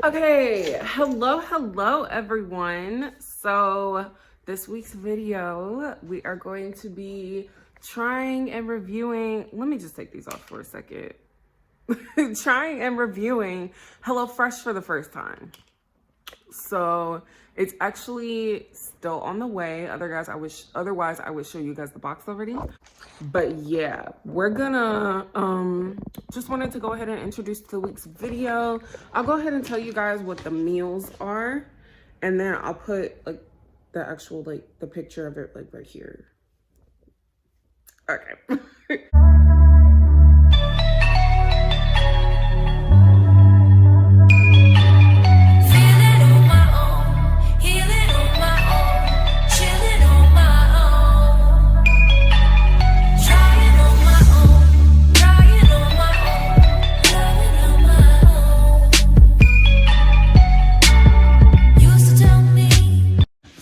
Okay, hello everyone. So this week's video, we are going to be trying and reviewing, let me just take these off for a second. Trying and reviewing HelloFresh for the first time. So it's actually still on the way. Otherwise, I would show you guys the box already. But yeah, we're gonna just wanted to go ahead and introduce the week's video. I'll go ahead and tell you guys what the meals are, and then I'll put like the actual the picture of it right here. Okay.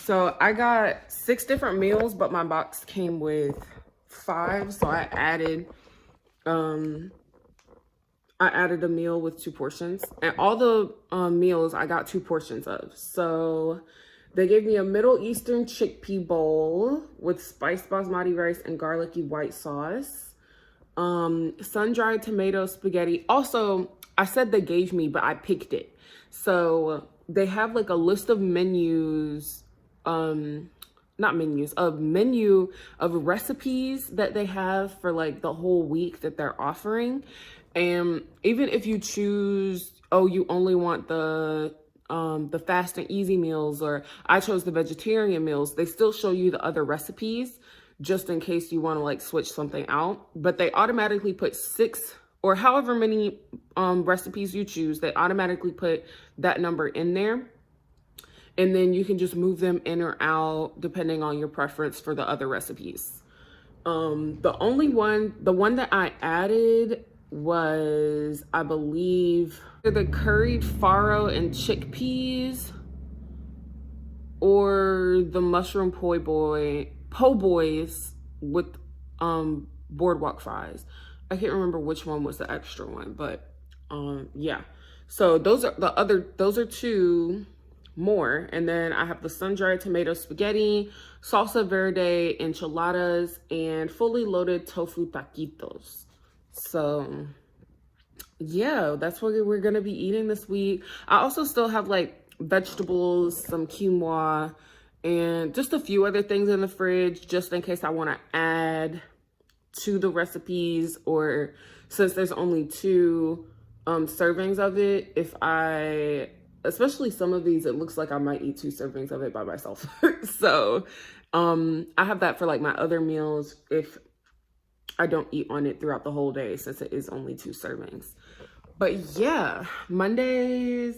So I got 6 different meals, but my box came with 5. So I added a meal with 2 portions, and all the meals I got 2 portions of. So they gave me a Middle Eastern chickpea bowl with spiced basmati rice and garlicky white sauce. Sun-dried tomato spaghetti. Also, I said they gave me, but I picked it. So they have like a list of menus, a menu of recipes that they have for like the whole week that they're offering. And even if you choose, oh, you only want the fast and easy meals, or I chose the vegetarian meals, they still show you the other recipes just in case you want to like switch something out. But they automatically put 6 or however many recipes you choose, they automatically put that number in there. And then you can just move them in or out depending on your preference for the other recipes. The one that I added was, I believe, the curried farro and chickpeas, or the mushroom PoBoys with boardwalk fries. I can't remember which one was the extra one, but yeah. So those are 2 more. And then I have the sun-dried tomato spaghetti, salsa verde, enchiladas, and fully loaded tofu taquitos. So yeah, that's what we're gonna be eating this week. I also still have like vegetables, some quinoa, and just a few other things in the fridge just in case I want to add to the recipes, or since there's only 2 servings of it, especially some of these, it looks like I might eat 2 servings of it by myself. So I have that for like my other meals if I don't eat on it throughout the whole day, since it is only 2 servings. But yeah, Mondays,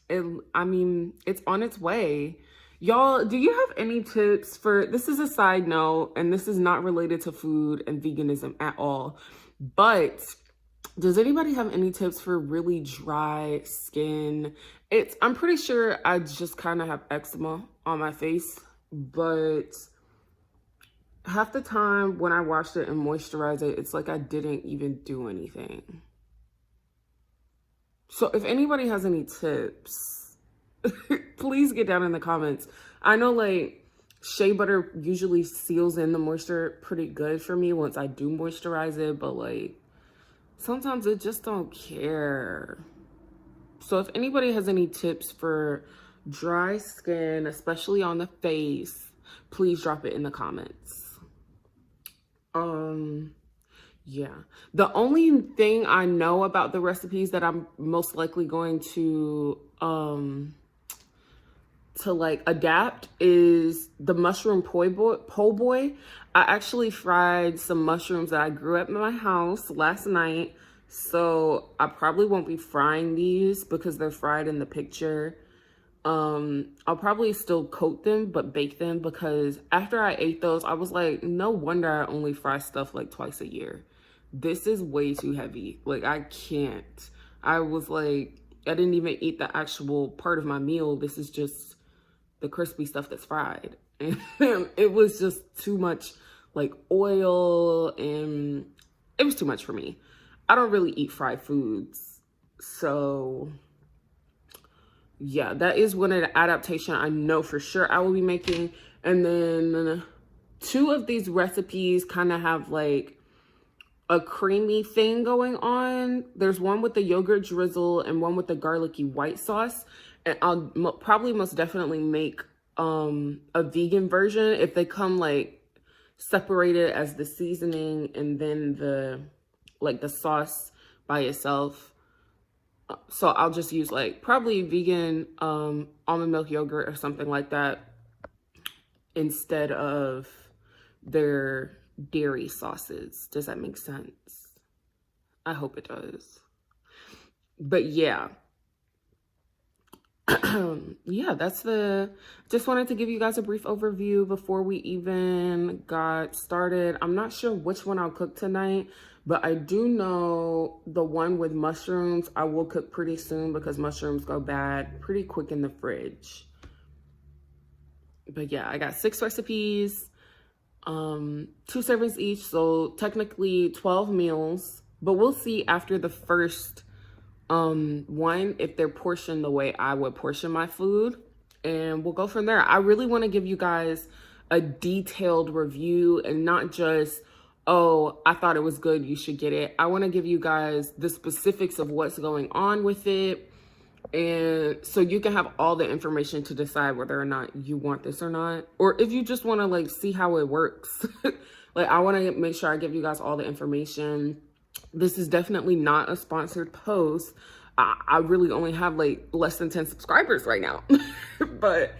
it's on its way. Y'all, do you have any tips for, this is a side note, and this is not related to food and veganism at all, but does anybody have any tips for really dry skin? I'm pretty sure I just kind of have eczema on my face, but half the time when I wash it and moisturize it, it's like I didn't even do anything. So if anybody has any tips, please get down in the comments. I know like shea butter usually seals in the moisture pretty good for me once I do moisturize it, but like sometimes I just don't care. So if anybody has any tips for dry skin, especially on the face, please drop it in the comments. Yeah, the only thing I know about the recipes that I'm most likely going to like adapt is the mushroom po' boy. I actually fried some mushrooms that I grew up in my house last night, so I probably won't be frying these because they're fried in the picture. I'll probably still coat them but bake them, because after I ate those, I was like, no wonder I only fry stuff like twice a year. This is way too heavy. Like, I can't. I was like, I didn't even eat the actual part of my meal. This is just the crispy stuff that's fried. And it was just too much like oil, and it was too much for me. I don't really eat fried foods, so yeah, that is one of the adaptation I know for sure I will be making. And then 2 of these recipes kind of have like a creamy thing going on. There's one with the yogurt drizzle and one with the garlicky white sauce. And I'll probably most definitely make a vegan version if they come like separated as the seasoning and then the like the sauce by itself. So I'll just use like probably vegan almond milk yogurt or something like that instead of their dairy sauces. Does that make sense? I hope it does. But yeah. Yeah, just wanted to give you guys a brief overview before we even got started. I'm not sure which one I'll cook tonight, but I do know the one with mushrooms I will cook pretty soon because mushrooms go bad pretty quick in the fridge. But yeah, I got 6 recipes, 2 servings each, so technically 12 meals, but we'll see after the first one if they're portioned the way I would portion my food, and we'll go from there. I really want to give you guys a detailed review and not just, oh, I thought it was good, you should get it. I want to give you guys the specifics of what's going on with it, and so you can have all the information to decide whether or not you want this or not, or if you just want to like see how it works. Like, I want to make sure I give you guys all the information. This is definitely not a sponsored post. I really only have like less than 10 subscribers right now. But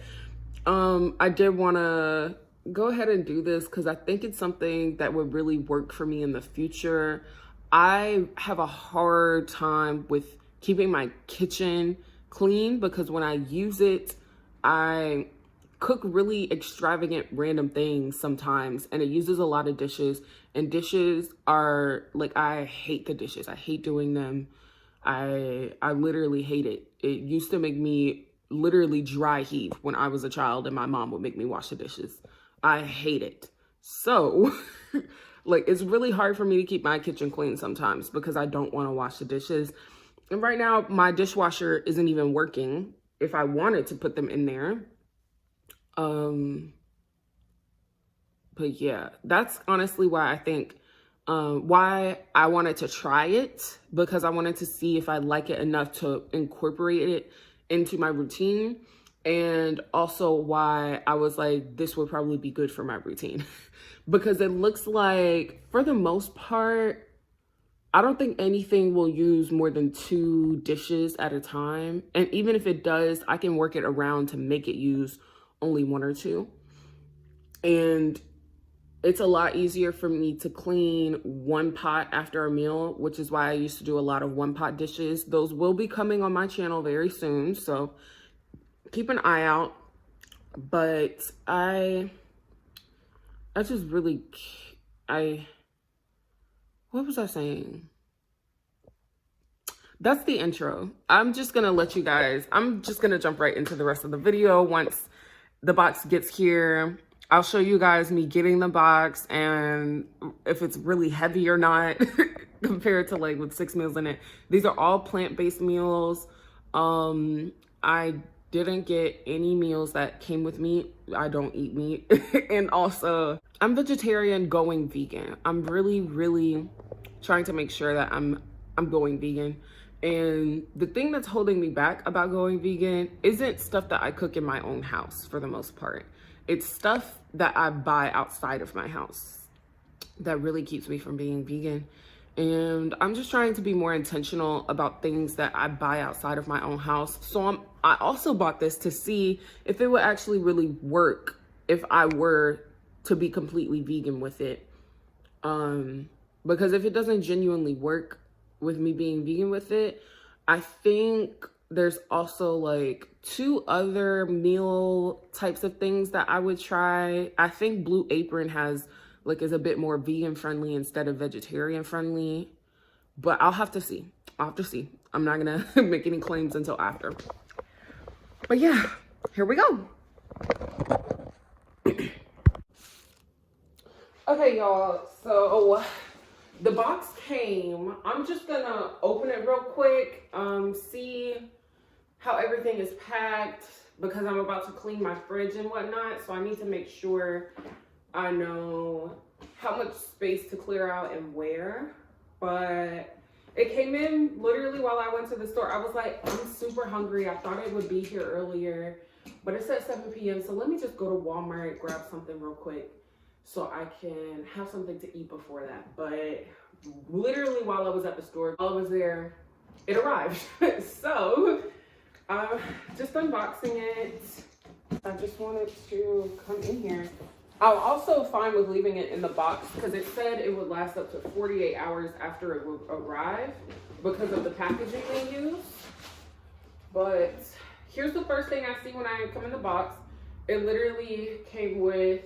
I did want to go ahead and do this because I think it's something that would really work for me in the future. I have a hard time with keeping my kitchen clean because when I use it, I cook really extravagant random things sometimes, and it uses a lot of dishes, and dishes are like, I hate the dishes. I hate doing them. I literally hate it. It used to make me literally dry heave when I was a child and my mom would make me wash the dishes. I hate it. So like, it's really hard for me to keep my kitchen clean sometimes because I don't want to wash the dishes. And right now my dishwasher isn't even working if I wanted to put them in there. But yeah, that's honestly why I think, why I wanted to try it, because I wanted to see if I like it enough to incorporate it into my routine. And also why I was like, this would probably be good for my routine because it looks like for the most part, I don't think anything will use more than 2 dishes at a time. And even if it does, I can work it around to make it use only 1 or 2. And it's a lot easier for me to clean 1 pot after a meal, which is why I used to do a lot of 1-pot dishes. Those will be coming on my channel very soon, so keep an eye out. But I just really, what was I saying? That's the intro. I'm just gonna jump right into the rest of the video. Once the box gets here, I'll show you guys me getting the box and if it's really heavy or not compared to like with 6 meals in it. These are all plant-based meals. I didn't get any meals that came with meat. I don't eat meat. And also, I'm vegetarian going vegan. I'm really trying to make sure that I'm going vegan. And the thing that's holding me back about going vegan isn't stuff that I cook in my own house for the most part. It's stuff that I buy outside of my house that really keeps me from being vegan. And I'm just trying to be more intentional about things that I buy outside of my own house. So I also bought this to see if it would actually really work if I were to be completely vegan with it. Because if it doesn't genuinely work with me being vegan with it, I think there's also like 2 other meal types of things that I would try. I think Blue Apron is a bit more vegan friendly instead of vegetarian friendly, but I'll have to see. I'm not gonna make any claims until after. But yeah, here we go. Okay, y'all, so the box came. I'm just gonna open it real quick, see how everything is packed because I'm about to clean my fridge and whatnot. So I need to make sure I know how much space to clear out and where. But it came in literally while I went to the store. I was like, I'm super hungry. I thought it would be here earlier, but it's at 7 p.m. So let me just go to Walmart, grab something real quick so I can have something to eat before that. But literally while I was at the store, while I was there, it arrived. So just unboxing it. I just wanted to come in here. I'm also fine with leaving it in the box because it said it would last up to 48 hours after it would arrive because of the packaging they use. But here's the first thing I see when I come in the box. It literally came with,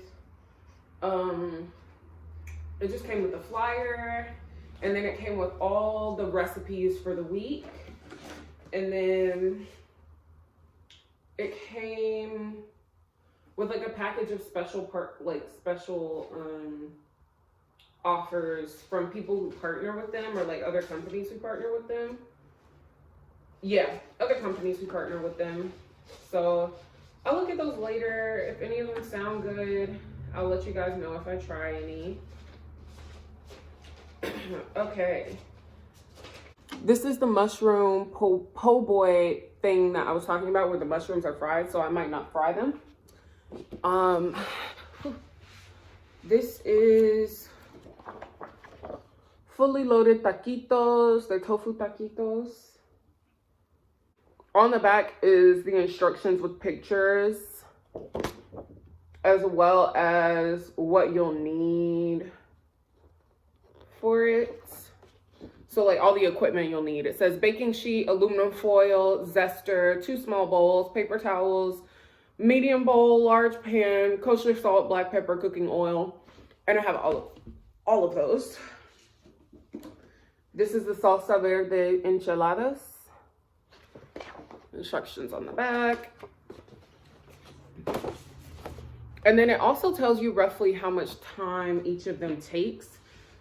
it just came with a flyer, and then it came with all the recipes for the week. And then it came with like a package of special offers from people who partner with them, or like other companies who partner with them. Yeah, other companies who partner with them. So I'll look at those later. If any of them sound good, I'll let you guys know if I try any. Okay. This is the mushroom po' boy thing that I was talking about, where the mushrooms are fried, so I might not fry them. This is fully loaded taquitos. They're tofu taquitos. On the back is the instructions with pictures, as well as what you'll need for it. So like all the equipment you'll need. It says baking sheet, aluminum foil, zester, 2 small bowls, paper towels, medium bowl, large pan, kosher salt, black pepper, cooking oil, and I have all of those. This is the Salsa Verde Enchiladas. Instructions on the back. And then it also tells you roughly how much time each of them takes.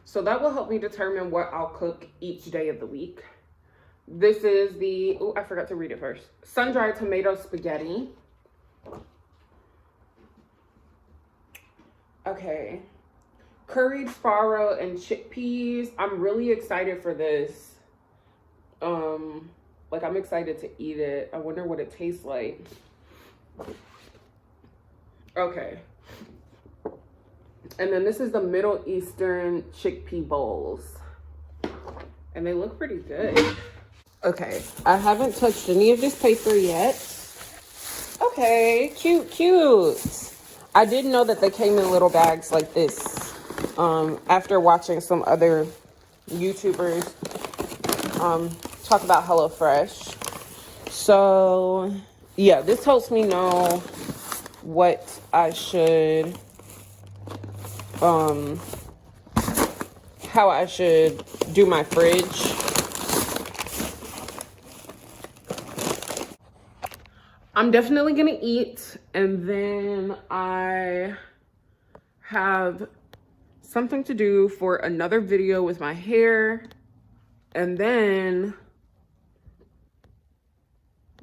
So that will help me determine what I'll cook each day of the week. This is the, oh, I forgot to read it first. Sun-dried tomato spaghetti. Okay. Curried farro and chickpeas. I'm really excited for this. Like I'm excited to eat it. I wonder what it tastes like. Okay. And then this is the Middle Eastern chickpea bowls. And they look pretty good. Okay, I haven't touched any of this paper yet. Okay, cute, cute. I didn't know that they came in little bags like this. After watching some other YouTubers talk about HelloFresh. So yeah, this helps me know what I should, how I should do my fridge. I'm definitely gonna eat, and then I have something to do for another video with my hair, and then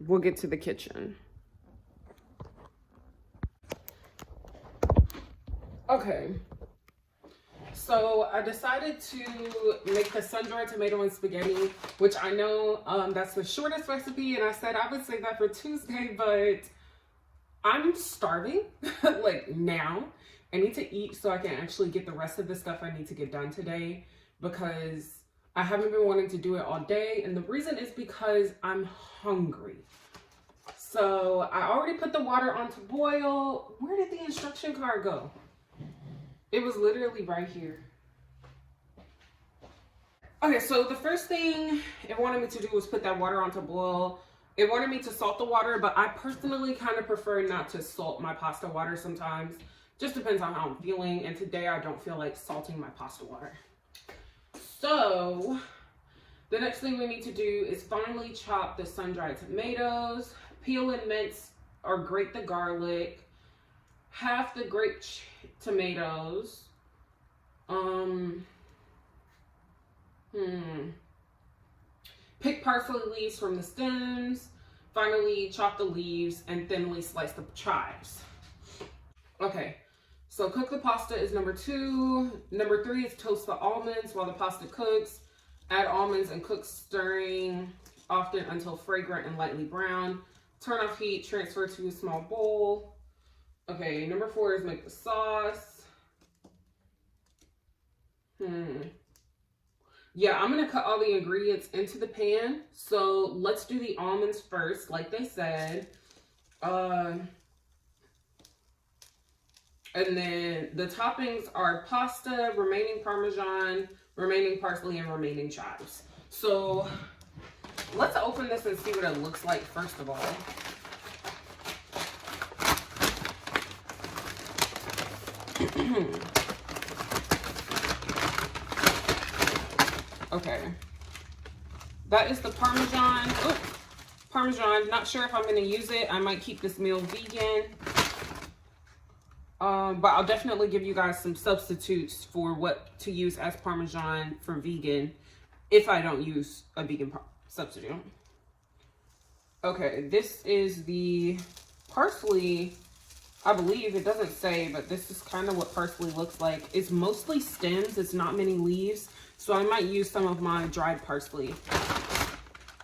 we'll get to the kitchen. Okay, so I decided to make the sun-dried tomato and spaghetti, which I know that's the shortest recipe, and I said I would save that for Tuesday, but I'm starving like now. I need to eat so I can actually get the rest of the stuff I need to get done today, because I haven't been wanting to do it all day, and the reason is because I'm hungry. So I already put the water on to boil. Where did the instruction card go? It was literally right here. Okay, so the first thing it wanted me to do was put that water on to boil. It wanted me to salt the water, but I personally kind of prefer not to salt my pasta water sometimes. Just depends on how I'm feeling, and today I don't feel like salting my pasta water. So the next thing we need to do is finely chop the sun-dried tomatoes, peel and mince or grate the garlic, half the grape tomatoes, pick parsley leaves from the stems, Finally, chop the leaves and thinly slice the chives. Okay, so cook the pasta is number 2. Number 3 is toast the almonds while the pasta cooks. Add almonds and cook, stirring often until fragrant and lightly brown. Turn off heat, transfer to a small bowl. Okay, number 4 is make the sauce. Yeah, I'm going to cut all the ingredients into the pan. So let's do the almonds first, like they said. And then the toppings are pasta, remaining Parmesan, remaining parsley, and remaining chives. So let's open this and see what it looks like first of all. Okay. That is the Parmesan. Oh, Parmesan. Not sure if I'm going to use it. I might keep this meal vegan. But I'll definitely give you guys some substitutes for what to use as Parmesan for vegan if I don't use a vegan substitute. Okay, this is the parsley. I believe it doesn't say, but this is kind of what parsley looks like. It's mostly stems. It's not many leaves. So I might use some of my dried parsley.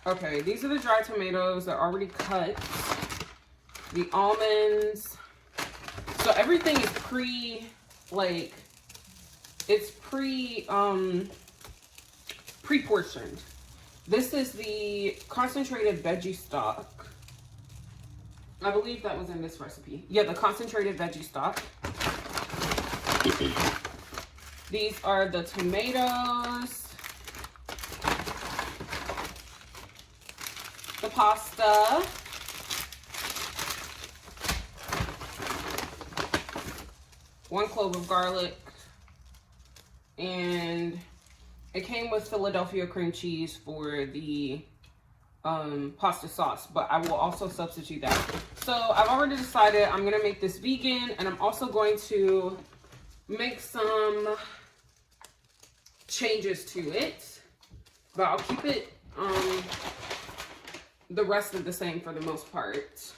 Okay, these are the dried tomatoes. They're already cut. The almonds. So everything is pre-portioned. This is the concentrated veggie stock. I believe that was in this recipe. Yeah, the concentrated veggie stock. These are the tomatoes, the pasta, one clove of garlic, and it came with Philadelphia cream cheese for the pasta sauce, but I will also substitute that. So I've already decided I'm gonna make this vegan, and I'm also going to make some changes to it, but I'll keep it the rest of the same for the most part.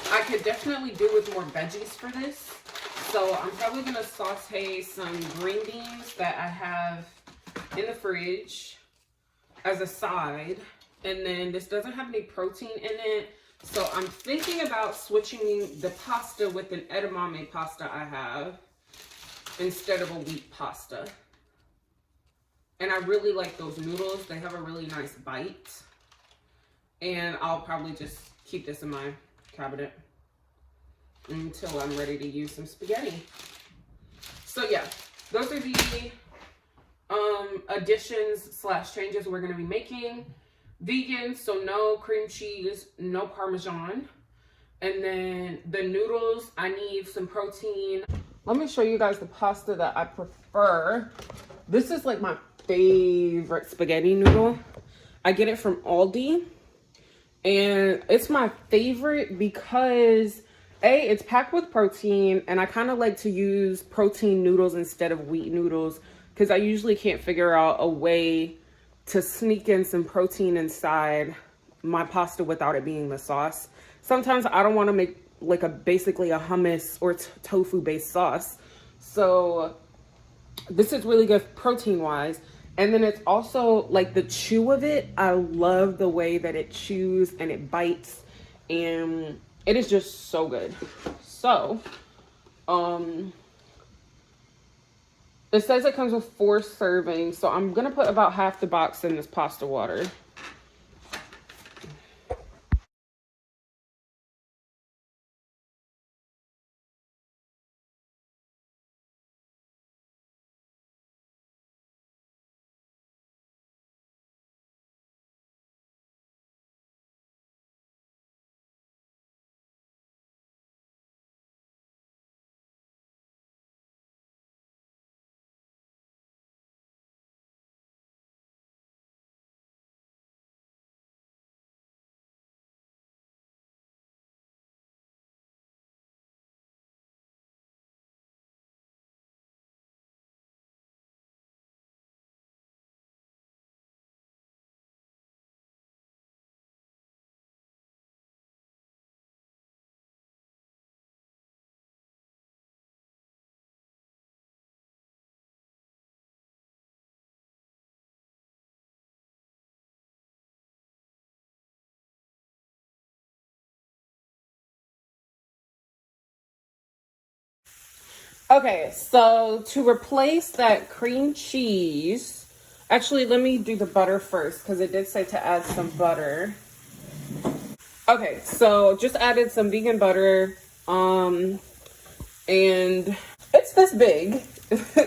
I could definitely do with more veggies for this, so I'm probably gonna saute some green beans that I have in the fridge as a side, and then this doesn't have any protein in it. So I'm thinking about switching the pasta with an edamame pasta I have instead of a wheat pasta. And I really like those noodles. They have a really nice bite. And I'll probably just keep this in my cabinet until I'm ready to use some spaghetti. So yeah, those are the additions / changes we're going to be making. Vegan, so no cream cheese, no Parmesan. And then the noodles, I need some protein. Let me show you guys the pasta that I prefer. This is like my favorite spaghetti noodle. I get it from Aldi. And it's my favorite because A, it's packed with protein. And I kind of like to use protein noodles instead of wheat noodles, because I usually can't figure out a way to sneak in some protein inside my pasta without it being the sauce. Sometimes I don't want to make like basically a hummus or tofu based sauce. So this is really good protein wise. And then it's also like the chew of it. I love the way that it chews and it bites, and it is just so good. So, it says it comes with 4 servings, so I'm gonna put about half the box in this pasta water. Okay, so to replace that cream cheese, actually, let me do the butter first because it did say to add some butter. Okay, so just added some vegan butter, and it's this big,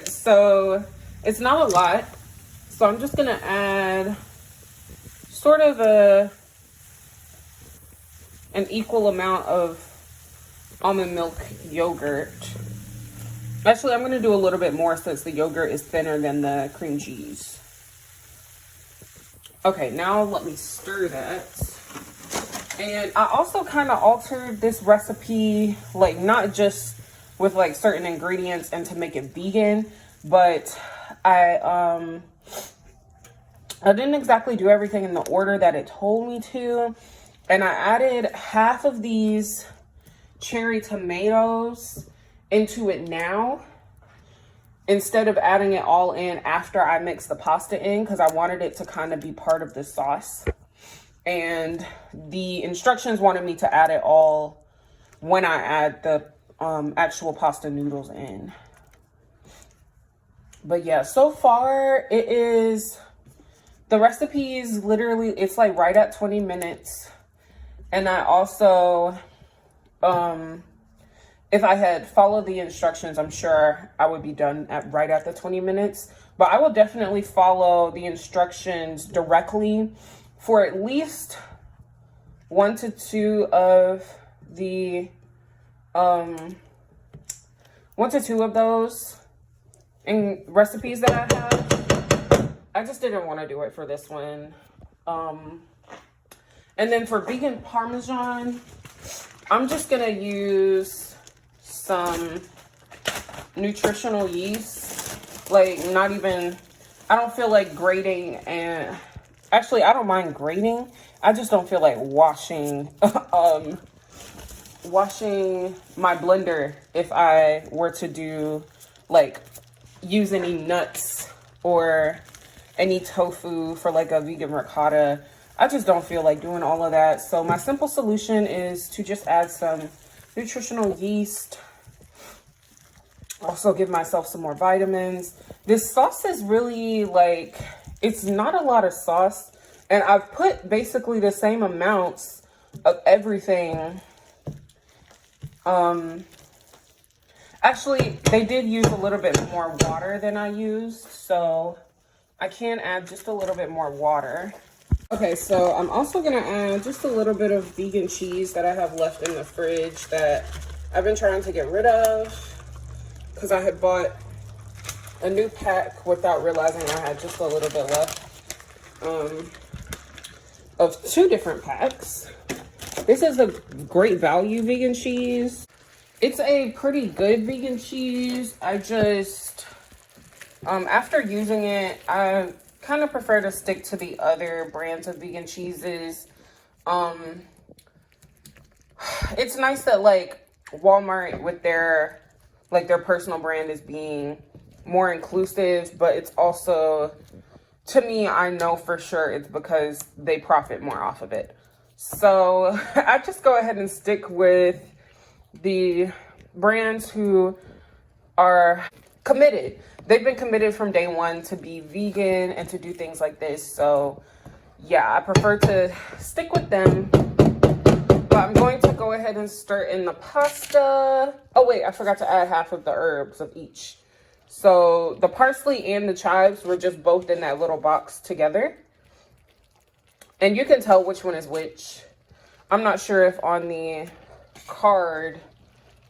so it's not a lot. So I'm just gonna add sort of an equal amount of almond milk yogurt. Actually, I'm gonna do a little bit more since the yogurt is thinner than the cream cheese. Okay, now let me stir that. And I also kind of altered this recipe, like not just with like certain ingredients and to make it vegan, but I didn't exactly do everything in the order that it told me to. And I added half of these cherry tomatoes into it now, instead of adding it all in after I mix the pasta in, because I wanted it to kind of be part of the sauce. And the instructions wanted me to add it all when I add the actual pasta noodles in. But yeah, so far it is, the recipe is literally, it's like right at 20 minutes. And I also, if I had followed the instructions, I'm sure I would be done at right at the 20 minutes. But I will definitely follow the instructions directly for at least 1 to 2 of the 1 to 2 of those in recipes that I have. I just didn't want to do it for this one. And then for vegan Parmesan, I'm just gonna use some nutritional yeast. Like, not even, I don't feel like grating, and actually I don't mind grating. I just don't feel like washing washing my blender if I were to do like use any nuts or any tofu for like a vegan ricotta. I just don't feel like doing all of that. So my simple solution is to just add some nutritional yeast. Also give myself some more vitamins. This sauce is really like, it's not a lot of sauce. And I've put basically the same amounts of everything. Actually, they did use a little bit more water than I used. So I can add just a little bit more water. Okay, so I'm also gonna add just a little bit of vegan cheese that I have left in the fridge that I've been trying to get rid of, because I had bought a new pack without realizing I had just a little bit left of 2 different packs. This is a great value vegan cheese. It's a pretty good vegan cheese. I just, after using it, I kind of prefer to stick to the other brands of vegan cheeses. It's nice that like Walmart with their personal brand is being more inclusive, but it's also, to me, I know for sure it's because they profit more off of it. So I just go ahead and stick with the brands who are committed. They've been committed from day one to be vegan and to do things like this. So yeah, I prefer to stick with them. But I'm going to go ahead and stir in the pasta. Oh wait, I forgot to add half of the herbs of each. So the parsley and the chives were just both in that little box together. And you can tell which one is which. I'm not sure if on the card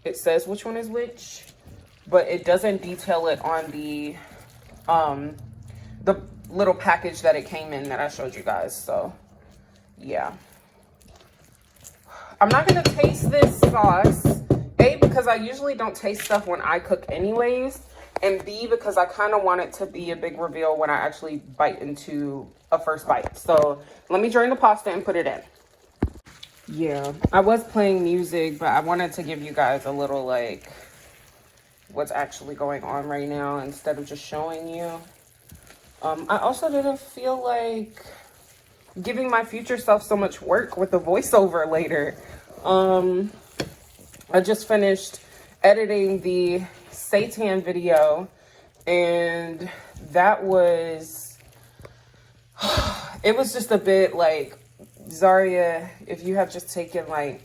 it says which one is which, but it doesn't detail it on the little package that it came in that I showed you guys. So yeah, I'm not gonna taste this sauce, A, because I usually don't taste stuff when I cook anyways, and B, because I kind of want it to be a big reveal when I actually bite into a first bite. So let me drain the pasta and put it in. Yeah, I was playing music, but I wanted to give you guys a little like what's actually going on right now instead of just showing you. I also didn't feel like giving my future self so much work with the voiceover later. I just finished editing the seitan video, and that was, it was just a bit like, Zaria, if you have just taken like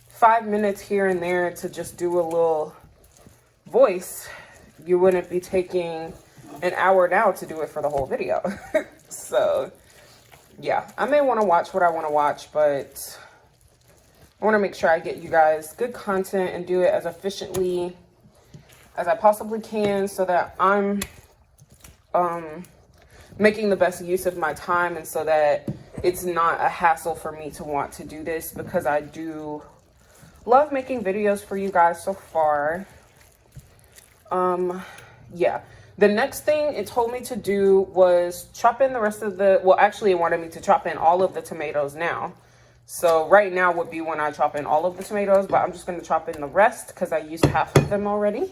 5 minutes here and there to just do a little voice, you wouldn't be taking an hour now to do it for the whole video. So yeah, I may want to watch what I want to watch, but I want to make sure I get you guys good content and do it as efficiently as I possibly can, so that I'm making the best use of my time, and so that it's not a hassle for me to want to do this, because I do love making videos for you guys so far. Yeah, the next thing it told me to do was chop in the rest of the, well, actually it wanted me to chop in all of the tomatoes now. So right now would be when I chop in all of the tomatoes, but I'm just going to chop in the rest because I used half of them already.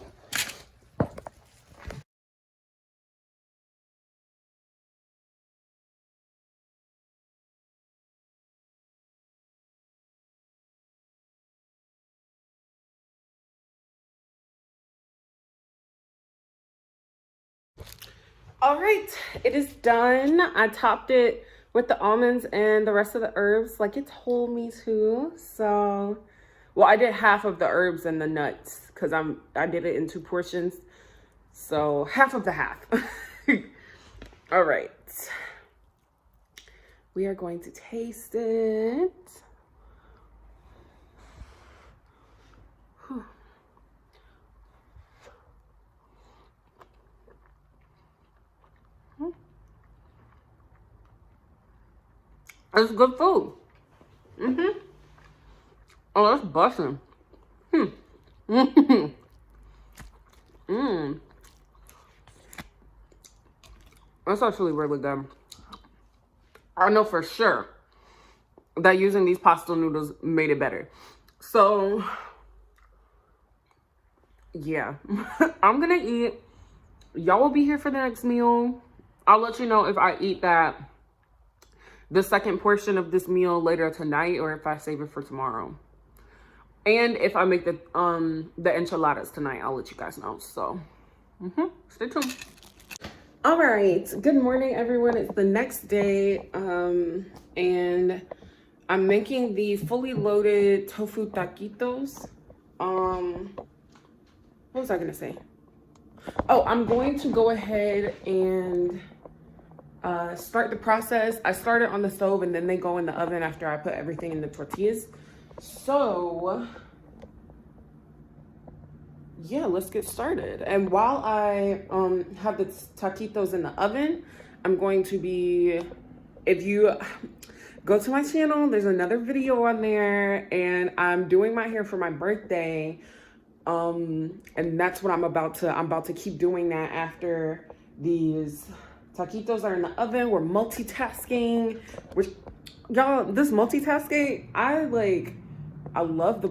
All right, it is done. I topped it with the almonds and the rest of the herbs like it told me to. So, well, I did half of the herbs and the nuts because I did it in 2 portions. So half of the half. All right. We are going to taste it. Whew. It's good food. Mm-hmm. Oh, that's busting. Mm-hmm. That's actually really good. I know for sure that using these pasta noodles made it better. So, yeah. I'm gonna eat. Y'all will be here for the next meal. I'll let you know if I eat the second portion of this meal later tonight, or if I save it for tomorrow. And if I make the enchiladas tonight, I'll let you guys know. So, stay tuned. All right. Good morning, everyone. It's the next day, and I'm making the fully loaded tofu taquitos. What was I gonna say? Oh, I'm going to go ahead and start the process. I started on the stove, and then they go in the oven after I put everything in the tortillas. So yeah, let's get started. And while I have the taquitos in the oven, I'm going to be, if you go to my channel, there's another video on there, and I'm doing my hair for my birthday. And that's what I'm about to keep doing that after these taquitos are in the oven. We're multitasking, which, y'all, this multitasking, I love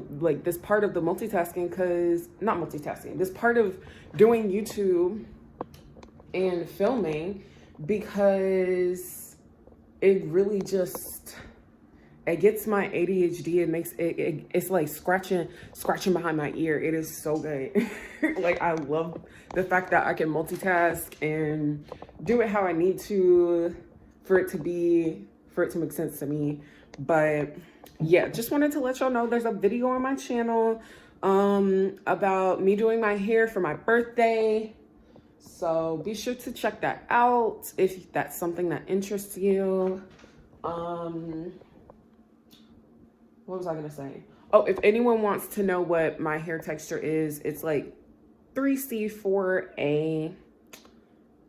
this part of the multitasking, because not multitasking, this part of doing YouTube and filming, because it really just, it gets my ADHD. It makes it's like scratching behind my ear. It is so good. Like, I love the fact that I can multitask and do it how I need to for it to make sense to me. But yeah, just wanted to let y'all know there's a video on my channel about me doing my hair for my birthday. So be sure to check that out if that's something that interests you. What was I gonna say? Oh, if anyone wants to know what my hair texture is, it's like 3C4A.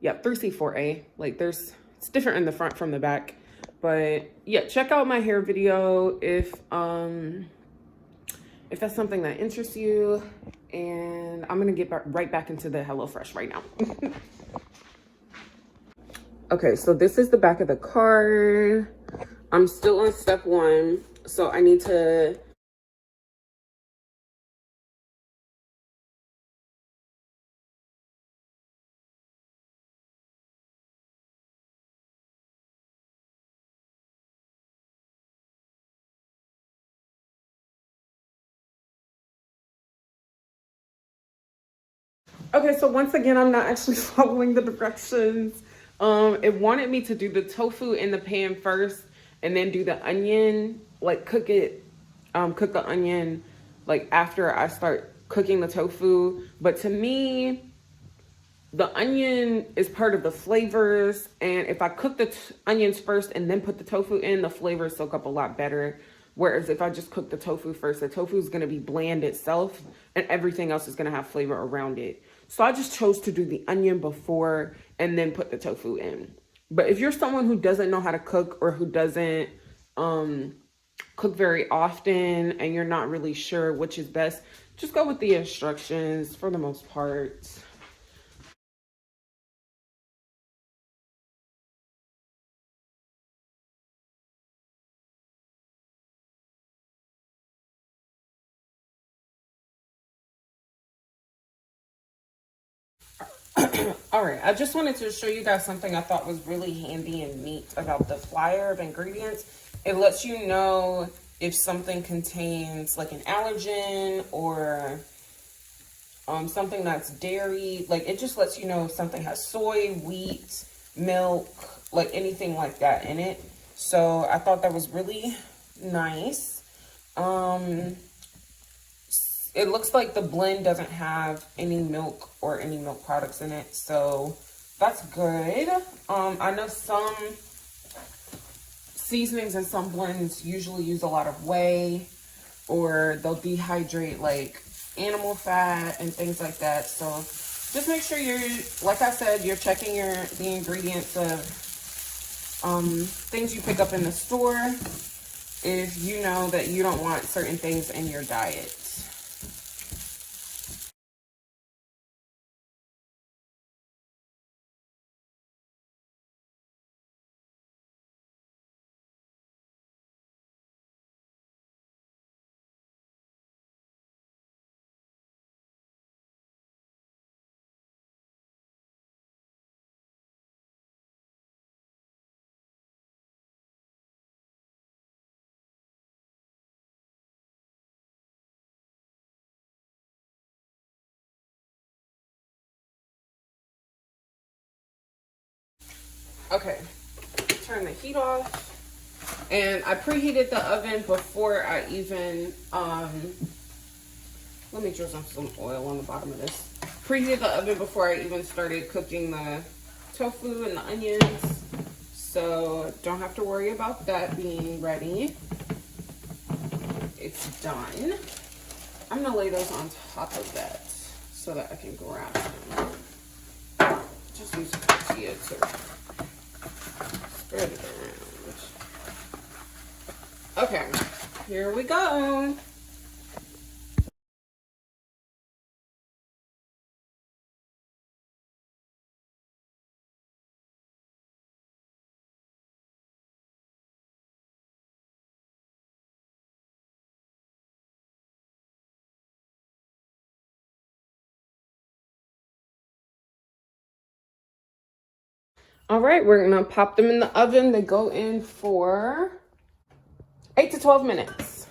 Yeah, 3C4A. Like, it's different in the front from the back. But yeah, check out my hair video if that's something that interests you. And I'm gonna get right back into the HelloFresh right now. Okay, so this is the back of the card. I'm still on step 1, so I need to Okay, so once again, I'm not actually following the directions. It wanted me to do the tofu in the pan first and then do the onion, like cook it, cook the onion like after I start cooking the tofu. But to me, the onion is part of the flavors, and if I cook the onions first and then put the tofu in, the flavors soak up a lot better. Whereas if I just cook the tofu first, the tofu is going to be bland itself and everything else is going to have flavor around it. So I just chose to do the onion before and then put the tofu in. But if you're someone who doesn't know how to cook or who doesn't cook very often and you're not really sure which is best, just go with the instructions for the most part. All right, I just wanted to show you guys something I thought was really handy and neat about the flyer of ingredients. It lets you know if something contains like an allergen or something that's dairy. Like it just lets you know if something has soy, wheat, milk, like anything like that in it. So I thought that was really nice. Um, it looks like the blend doesn't have any milk or any milk products in it, so that's good. I know some seasonings and some blends usually use a lot of whey, or they'll dehydrate like animal fat and things like that. So just make sure you're, like I said, you're checking the ingredients of things you pick up in the store if you know that you don't want certain things in your diet. Okay, turn the heat off. And I preheated the oven before I even, let me drizzle some oil on the bottom of this. Preheated the oven before I even started cooking the tofu and the onions. So don't have to worry about that being ready. It's done. I'm gonna lay those on top of that so that I can grab them. Just use a tortilla to spread it around. Okay, here we go. All right, we're gonna pop them in the oven. They go in for 8 to 12 minutes.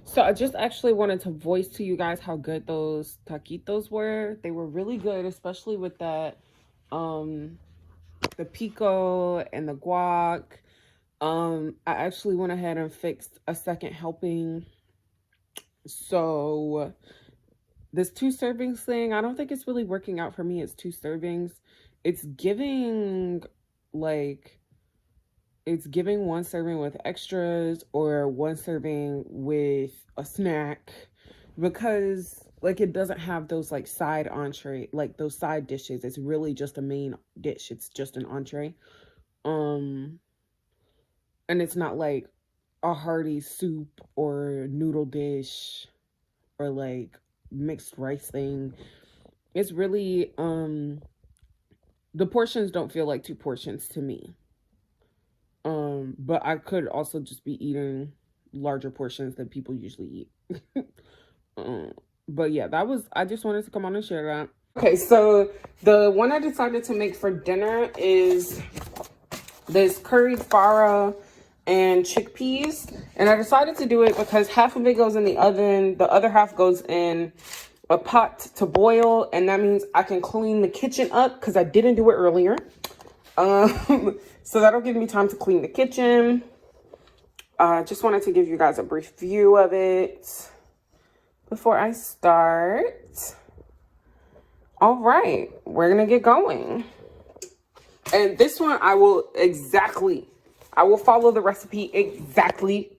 So I just actually wanted to voice to you guys how good those taquitos were. They were really good, especially with that, the pico and the guac. I actually went ahead and fixed a second helping. So this 2 servings thing, I don't think it's really working out for me. It's 2 servings. It's giving like, it's giving 1 serving with extras or 1 serving with a snack, because like it doesn't have those like side entree, like those side dishes. It's really just a main dish. It's just an entree. And it's not like a hearty soup or noodle dish or like mixed rice thing. It's really the portions don't feel like 2 portions to me. But I could also just be eating larger portions than people usually eat. But yeah, I just wanted to come on and share that. Okay, so the one I decided to make for dinner is this curried farro and chickpeas. And I decided to do it because half of it goes in the oven, the other half goes in a pot to boil, and that means I can clean the kitchen up because I didn't do it earlier. So that'll give me time to clean the kitchen. Just wanted to give you guys a brief view of it before I start. All right, we're gonna get going. And this one I will follow the recipe exactly,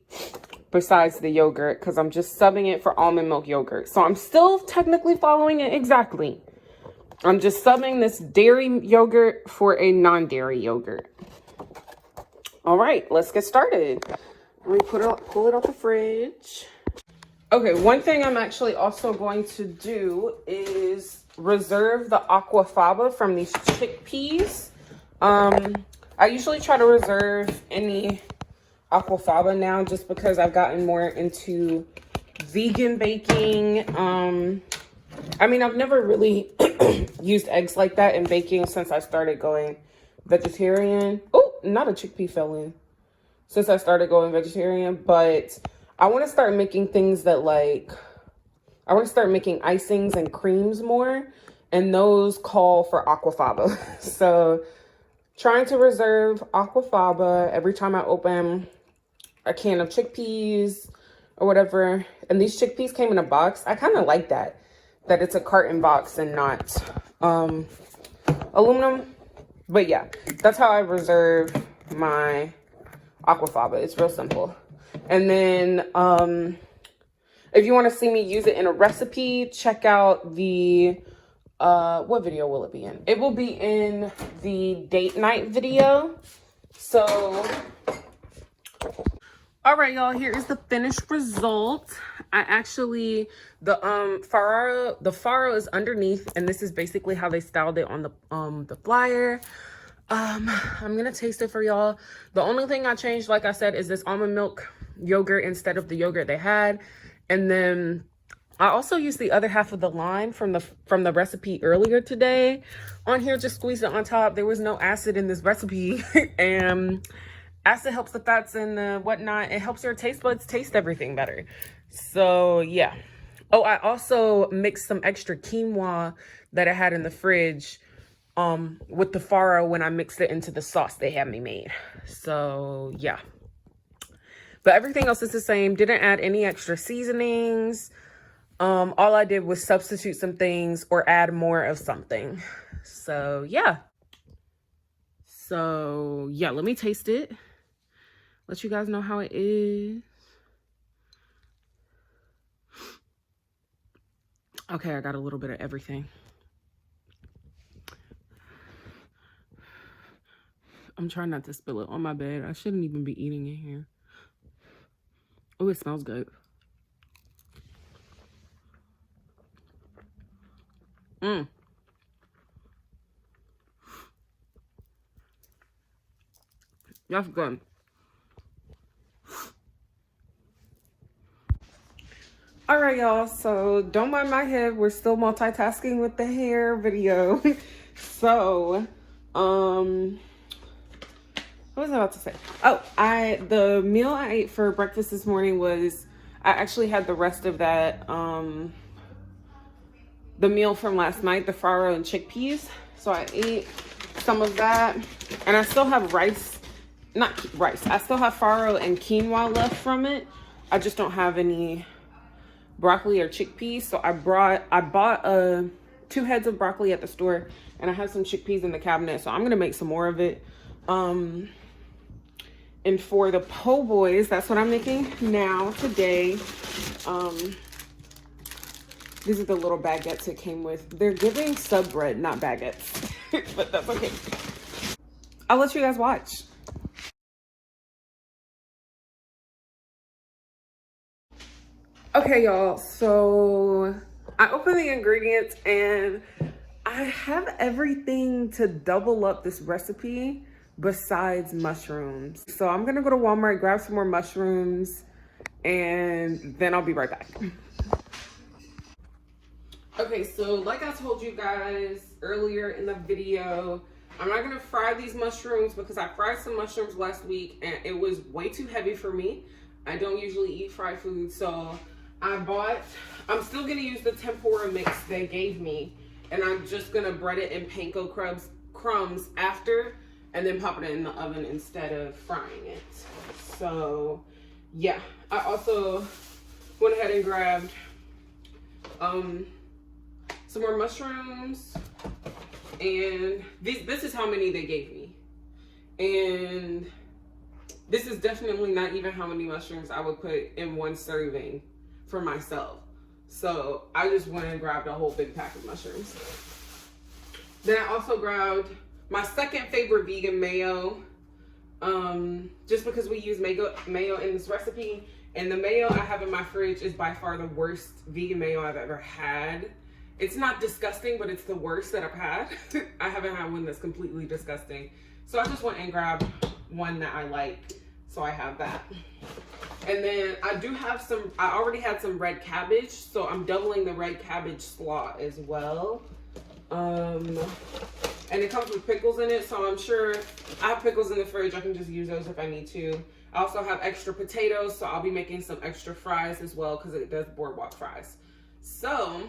besides the yogurt, because I'm just subbing it for almond milk yogurt. So I'm still technically following it exactly. I'm just subbing this dairy yogurt for a non-dairy yogurt. All right, let's get started. Let me pull it out the fridge. Okay, one thing I'm actually also going to do is reserve the aquafaba from these chickpeas. I usually try to reserve any aquafaba now just because I've gotten more into vegan baking. I mean, I've never really used eggs like that in baking since I started going vegetarian. Oh, not a chickpea fell in. Since I started going vegetarian, but I want to start making things that like, I want to start making icings and creams more, and those call for aquafaba. So trying to reserve aquafaba every time I open a can of chickpeas or whatever. And these chickpeas came in a box. I kind of like that it's a carton box and not aluminum. But yeah, that's how I reserve my aquafaba. It's real simple. And then if you want to see me use it in a recipe, check out the what video will it be in? It will be in the date night video. So all right, y'all, here is the finished result. I actually, the farro is underneath, and this is basically how they styled it on the flyer. I'm gonna taste it for y'all. The only thing I changed, like I said, is this almond milk yogurt instead of the yogurt they had. And then I also used the other half of the lime from the recipe earlier today on here. Just squeeze it on top. There was no acid in this recipe, and acid helps the fats and the whatnot. It helps your taste buds taste everything better. So yeah. Oh, I also mixed some extra quinoa that I had in the fridge with the farro when I mixed it into the sauce they had me made. So yeah. But everything else is the same. Didn't add any extra seasonings. All I did was substitute some things or add more of something. So yeah. So yeah, let me taste it. Let you guys know how it is. Okay, I got a little bit of everything. I'm trying not to spill it on my bed. I shouldn't even be eating it here. Oh, it smells good. That's good. All right, y'all, so don't mind my head. We're still multitasking with the hair video. So, what was I about to say? Oh, the meal I ate for breakfast this morning was, I actually had the rest of that, the meal from last night, the farro and chickpeas. So I ate some of that, and I still have rice, not rice, I still have farro and quinoa left from it. I just don't have any broccoli or chickpeas. So I bought 2 heads of broccoli at the store, and I have some chickpeas in the cabinet, so I'm gonna make some more of it. And for the PoBoys, that's what I'm making now today. These are the little baguettes it came with. They're giving sub bread, not baguettes, but that's okay. I'll let you guys watch. Okay, y'all, so I opened the ingredients and I have everything to double up this recipe besides mushrooms. So I'm gonna go to Walmart, grab some more mushrooms, and then I'll be right back. Okay, so like I told you guys earlier in the video, I'm not gonna fry these mushrooms because I fried some mushrooms last week and it was way too heavy for me. I don't usually eat fried food, so I'm still gonna use the tempura mix they gave me, and I'm just gonna bread it in panko crumbs after, and then pop it in the oven instead of frying it. So yeah, I also went ahead and grabbed some more mushrooms, and this is how many they gave me, and this is definitely not even how many mushrooms I would put in one serving for myself. So I just went and grabbed a whole big pack of mushrooms. Then I also grabbed my second favorite vegan mayo, just because we use mayo in this recipe, and the mayo I have in my fridge is by far the worst vegan mayo I've ever had. It's not disgusting, but it's the worst that I've had. I haven't had one that's completely disgusting. So I just went and grabbed one that I like, so I have that. And then I already had some red cabbage, so I'm doubling the red cabbage slaw as well. And it comes with pickles in it, so I'm sure I have pickles in the fridge. I can just use those if I need to. I also have extra potatoes, so I'll be making some extra fries as well because it does boardwalk fries. So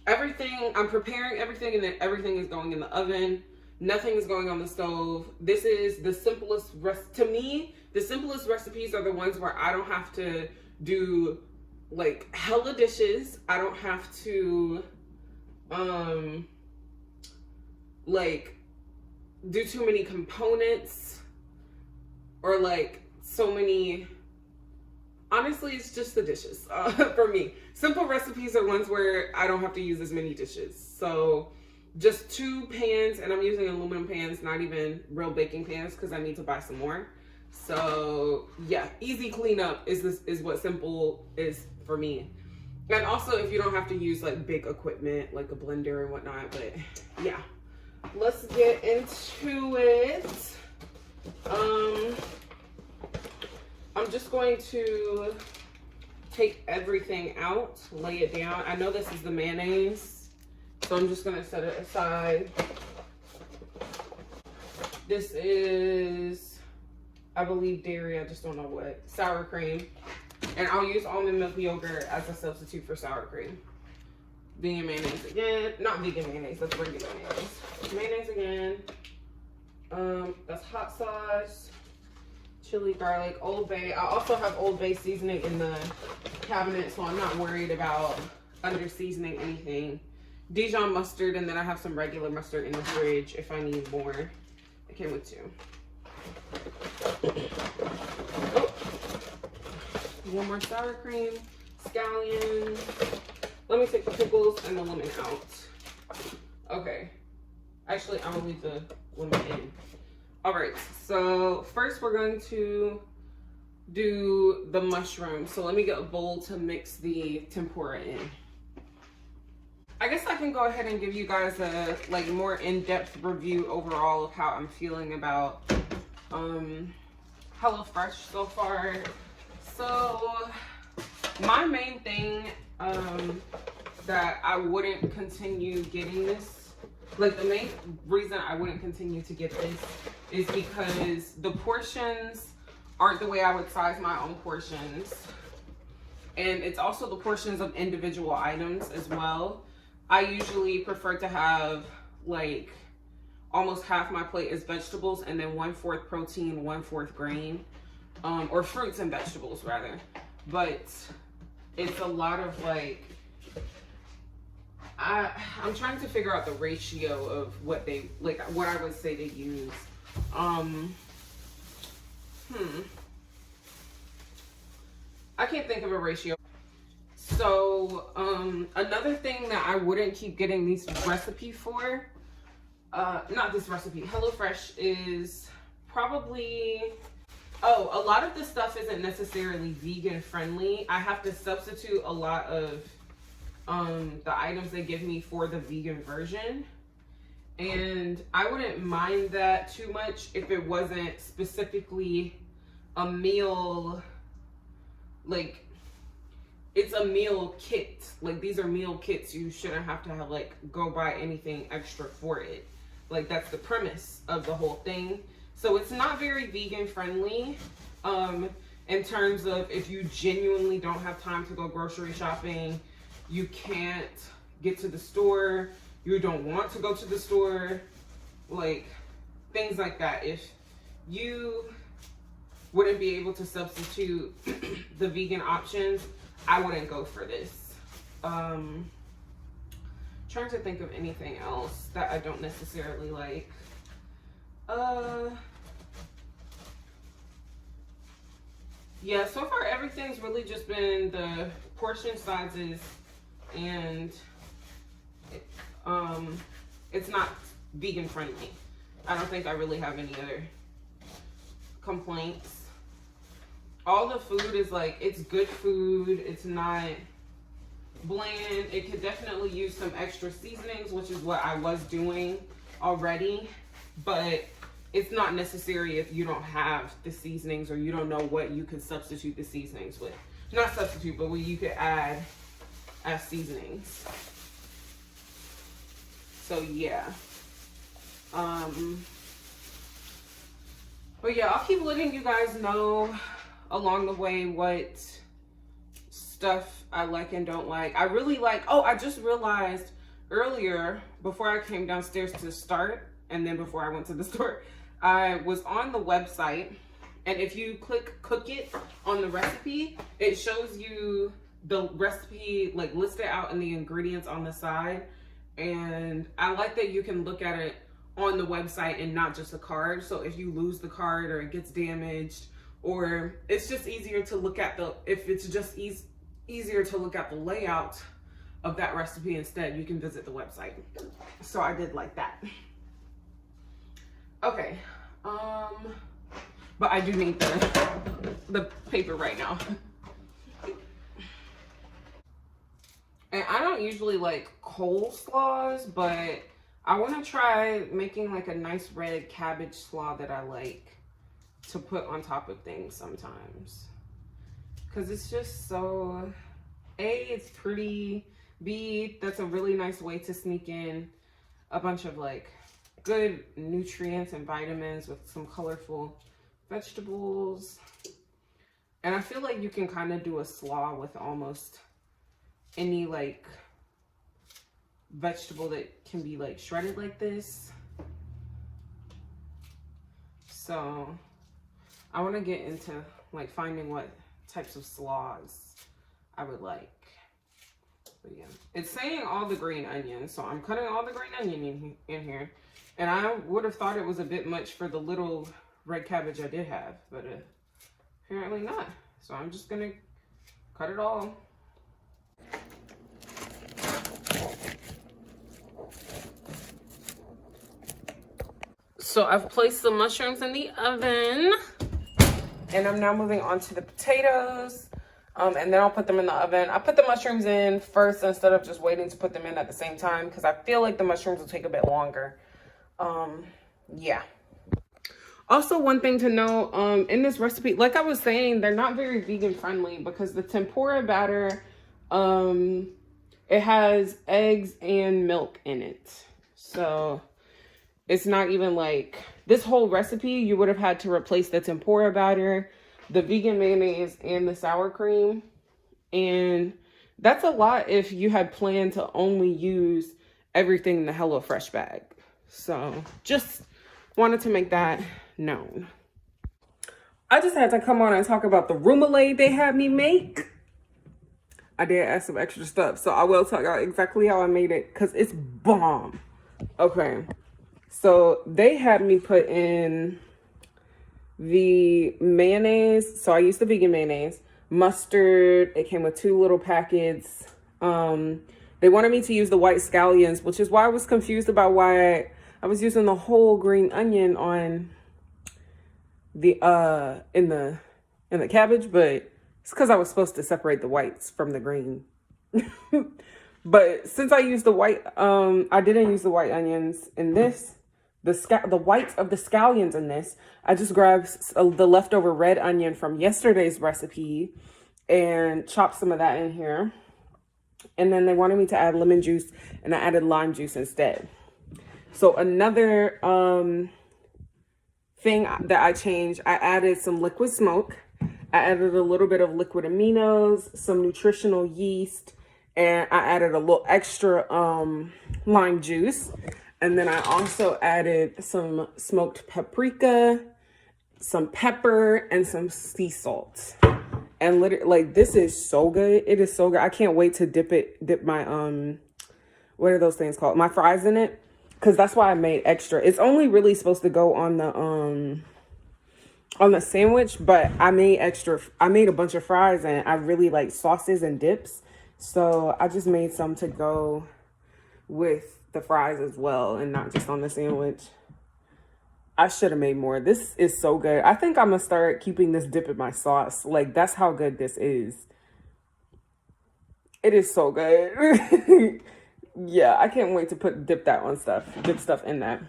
I'm preparing everything, and then everything is going in the oven. Nothing is going on the stove. This is the simplest to me, the simplest recipes are the ones where I don't have to do like hella dishes. I don't have to like do too many components or like so many. Honestly, it's just the dishes for me. Simple recipes are ones where I don't have to use as many dishes. So just 2 pans, and I'm using aluminum pans, not even real baking pans because I need to buy some more. So yeah, easy cleanup is what simple is for me. And also if you don't have to use like big equipment like a blender and whatnot, but yeah, let's get into it. I'm just going to take everything out, lay it down. I know this is the mayonnaise, so I'm just gonna set it aside. This is, I believe, dairy, I just don't know what. Sour cream. And I'll use almond milk yogurt as a substitute for sour cream. Vegan mayonnaise again. Not vegan mayonnaise, that's regular mayonnaise. Mayonnaise again. That's hot sauce. Chili, garlic, Old Bay. I also have Old Bay seasoning in the cabinet, so I'm not worried about under seasoning anything. Dijon mustard, and then I have some regular mustard in the fridge if I need more. It came with 2. Oh. One more sour cream, scallions. Let me take the pickles and the lemon out. Okay. Actually, I'm gonna leave the lemon in. All right, so first we're going to do the mushrooms. So let me get a bowl to mix the tempura in. I guess I can go ahead and give you guys a like more in-depth review overall of how I'm feeling about HelloFresh so far. So my main thing that I wouldn't continue getting this, like the main reason I wouldn't continue to get this is because the portions aren't the way I would size my own portions. And it's also the portions of individual items as well. I usually prefer to have like almost half my plate is vegetables and then 1/4 protein, 1/4 grain, or fruits and vegetables rather. But it's a lot of like, I'm trying to figure out the ratio of what they, like what I would say to use. I can't think of a ratio. So, another thing that I wouldn't keep getting these recipe for, not this recipe, HelloFresh is probably, oh, a lot of the stuff isn't necessarily vegan friendly. I have to substitute a lot of the items they give me for the vegan version. And I wouldn't mind that too much if it wasn't specifically a meal, like it's a meal kit. Like these are meal kits. You shouldn't have to have like go buy anything extra for it. Like that's the premise of the whole thing. So it's not very vegan friendly in terms of if you genuinely don't have time to go grocery shopping, you can't get to the store, you don't want to go to the store, like things like that. If you wouldn't be able to substitute the vegan options, I wouldn't go for this. Trying to think of anything else that I don't necessarily like. Yeah, so far everything's really just been the portion sizes, and it's not vegan friendly. I don't think I really have any other complaints. All the food is like, it's good food. It's not bland. It could definitely use some extra seasonings, which is what I was doing already, but it's not necessary if you don't have the seasonings or you don't know what you could substitute the seasonings with. Not substitute, but what you could add as seasonings. So yeah. But yeah, I'll keep letting you guys know along the way what stuff I like and don't like. I really like, oh, I just realized earlier before I came downstairs to start, and then before I went to the store, I was on the website, and if you click cook it on the recipe, it shows you the recipe like listed out and the ingredients on the side. And I like that you can look at it on the website and not just a card. So if you lose the card or it gets damaged, or it's just easier to look at the, if it's just easier to look at the layout of that recipe instead, you can visit the website. So I did like that. Okay, but I do need the paper right now. And I don't usually like coleslaws, but I want to try making like a nice red cabbage slaw that I like to put on top of things sometimes. Because it's just so, A, it's pretty, B, that's a really nice way to sneak in a bunch of like good nutrients and vitamins with some colorful vegetables. And I feel like you can kind of do a slaw with almost any like vegetable that can be like shredded like this. So I want to get into like finding what types of slaws I would like. But yeah, it's saying all the green onions, so I'm cutting all the green onion in here. And I would have thought it was a bit much for the little red cabbage I did have, but apparently not. So I'm just gonna cut it all. So I've placed the mushrooms in the oven, and I'm now moving on to the potatoes. And then I'll put them in the oven. I put the mushrooms in first instead of just waiting to put them in at the same time, because I feel like the mushrooms will take a bit longer. Yeah. Also, one thing to know, in this recipe, like I was saying, they're not very vegan friendly because the tempura batter, it has eggs and milk in it. So it's not even like, this whole recipe, you would have had to replace the tempura batter, the vegan mayonnaise, and the sour cream. And that's a lot if you had planned to only use everything in the HelloFresh bag. So just wanted to make that known. I just had to come on and talk about the remoulade they had me make. I did add some extra stuff, so I will tell y'all exactly how I made it because it's bomb. Okay, so they had me put in the mayonnaise. So I used the vegan mayonnaise, mustard. It came with 2 little packets. They wanted me to use the white scallions, which is why I was confused about why I was using the whole green onion on the in the cabbage, but it's because I was supposed to separate the whites from the green. But since I used the white, I didn't use the white onions in this. The whites of the scallions in this, I just grabbed the leftover red onion from yesterday's recipe and chopped some of that in here. And then they wanted me to add lemon juice, and I added lime juice instead. So another thing that I changed, I added some liquid smoke. I added a little bit of liquid aminos, some nutritional yeast, and I added a little extra lime juice. And then I also added some smoked paprika, some pepper, and some sea salt. And literally, like, this is so good. It is so good. I can't wait to dip my, what are those things called? My fries in it. Because that's why I made extra. It's only really supposed to go on the sandwich, but I made extra. I made a bunch of fries, and I really like sauces and dips. So I just made some to go with the fries as well, and not just on the sandwich. I should have made more. This is so good. I think I'm gonna start keeping this dip in my sauce. Like, that's how good this is. It is so good. Yeah, I can't wait to dip stuff in that.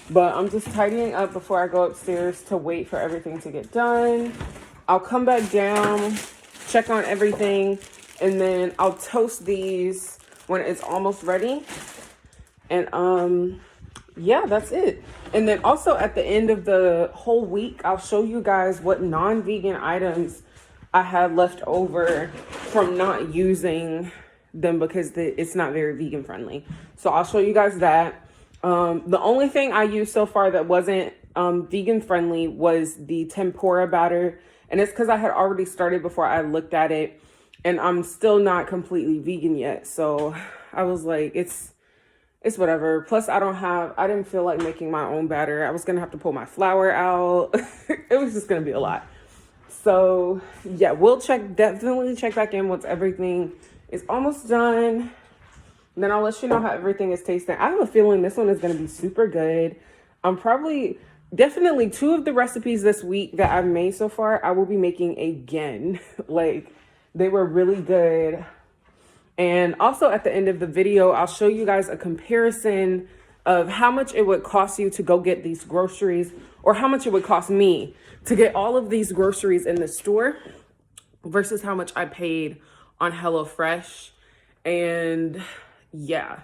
But I'm just tidying up before I go upstairs to wait for everything to get done. I'll come back down, check on everything, and then I'll toast these when it's almost ready. And yeah, that's it. And then also at the end of the whole week, I'll show you guys what non-vegan items I had left over from not using them because it's not very vegan friendly. So I'll show you guys that. The only thing I used so far that wasn't vegan friendly was the tempura batter. And it's because I had already started before I looked at it. And I'm still not completely vegan yet. So I was like, it's whatever. Plus, I didn't feel like making my own batter. I was going to have to pull my flour out. It was just going to be a lot. So yeah, we'll definitely check back in once everything is almost done. And then I'll let you know how everything is tasting. I have a feeling this one is going to be super good. I'm definitely 2 of the recipes this week that I've made so far, I will be making again. Like, they were really good. And also at the end of the video, I'll show you guys a comparison of how much it would cost you to go get these groceries, or how much it would cost me to get all of these groceries in the store versus how much I paid on HelloFresh. And yeah,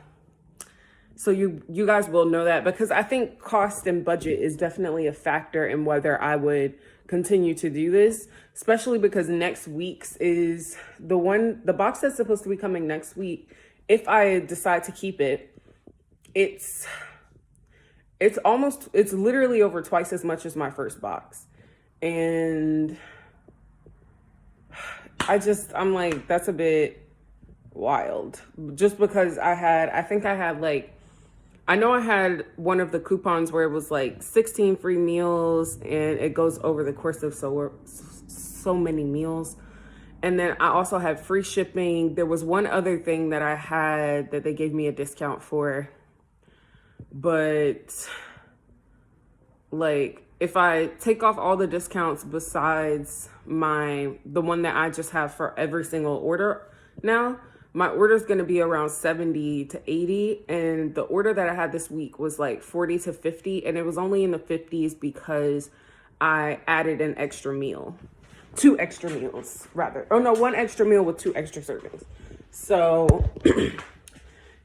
so you guys will know that, because I think cost and budget is definitely a factor in whether I would continue to do this, especially because next week's is the box that's supposed to be coming next week. If I decide to keep it, it's literally over twice as much as my first box. And I'm like, that's a bit wild, just because I know I had one of the coupons where it was like 16 free meals, and it goes over the course of so many meals. And then I also had free shipping. There was one other thing that I had that they gave me a discount for, but like, if I take off all the discounts besides the one that I just have for every single order now, my order is going to be around 70 to 80. And the order that I had this week was like 40 to 50. And it was only in the 50s because I added an extra meal. 2 extra meals, rather. Oh no, 1 extra meal with 2 extra servings. So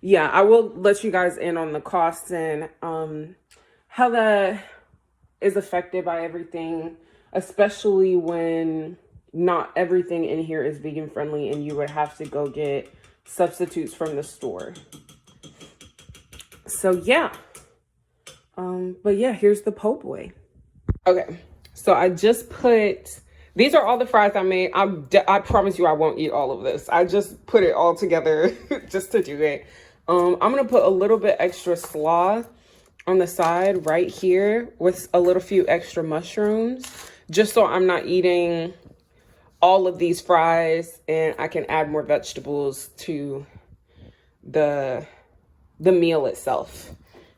yeah, I will let you guys in on the costs and how that is affected by everything, especially when not everything in here is vegan friendly, and you would have to go get substitutes from the store. So yeah. But yeah, here's the po' boy. Okay, so I just put, these are all the fries I made. I promise you I won't eat all of this. I just put it all together just to do it. I'm gonna put a little bit extra slaw on the side right here with a little few extra mushrooms, just so I'm not eating all of these fries and I can add more vegetables to the meal itself.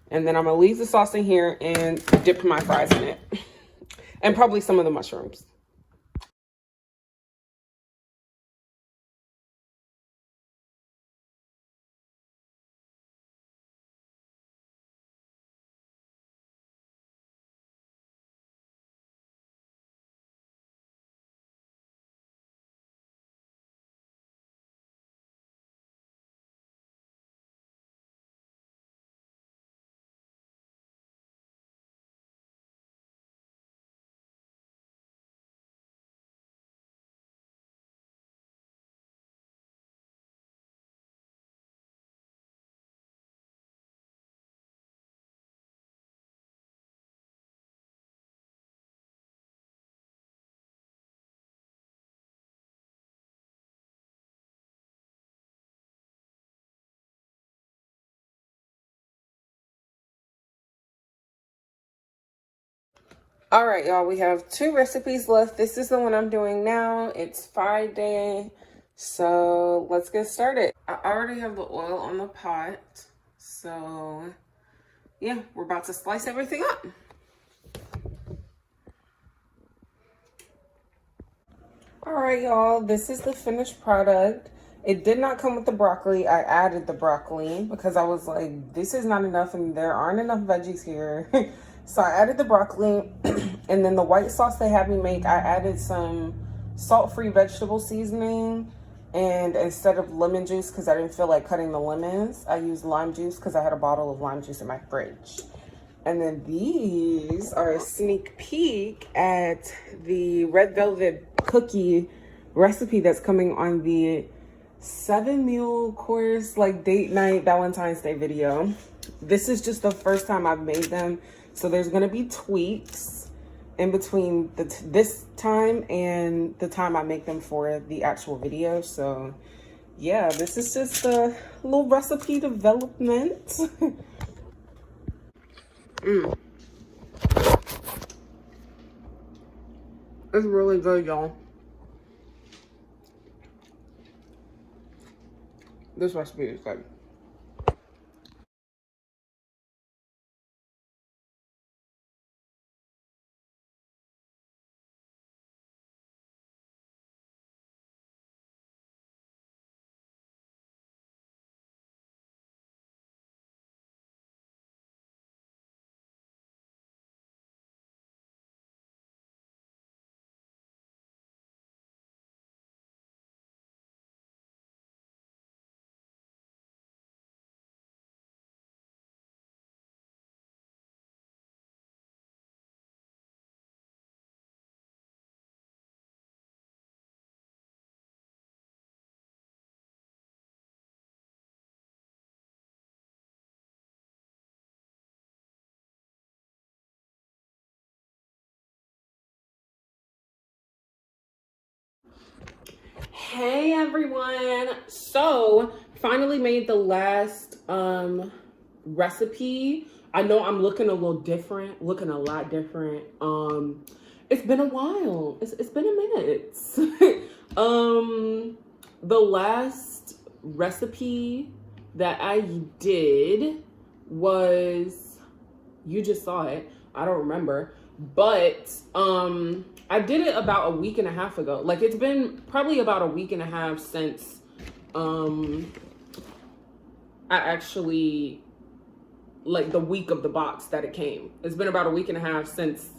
And then I'm gonna leave the sauce in here and dip my fries in it. And probably some of the mushrooms. All right, y'all, we have 2 recipes left. This is the one I'm doing now. It's Friday, so let's get started. I already have the oil on the pot, so yeah, we're about to slice everything up. All right, y'all, this is the finished product. It did not come with the broccoli. I added the broccoli because I was like, this is not enough and there aren't enough veggies here. So I added the broccoli, and then the white sauce they had me make, I added some salt-free vegetable seasoning, and instead of lemon juice, because I didn't feel like cutting the lemons, I used lime juice because I had a bottle of lime juice in my fridge. And then these are a sneak peek at the red velvet cookie recipe that's coming on the 7-meal course, like date night Valentine's Day video. This is just the first time I've made them, so there's gonna be tweaks in between this time and the time I make them for the actual video. So yeah, this is just a little recipe development. It's really good, y'all. This recipe is good. Hey everyone, so finally made the last recipe. I know I'm looking a little different, looking a lot different. It's been a while. It's been a minute. The last recipe that I did was, you just saw it, I don't remember, but I did it about a week and a half ago. Like, it's been probably about a week and a half since I actually, like, the week of the box that it came. It's been about a week and a half since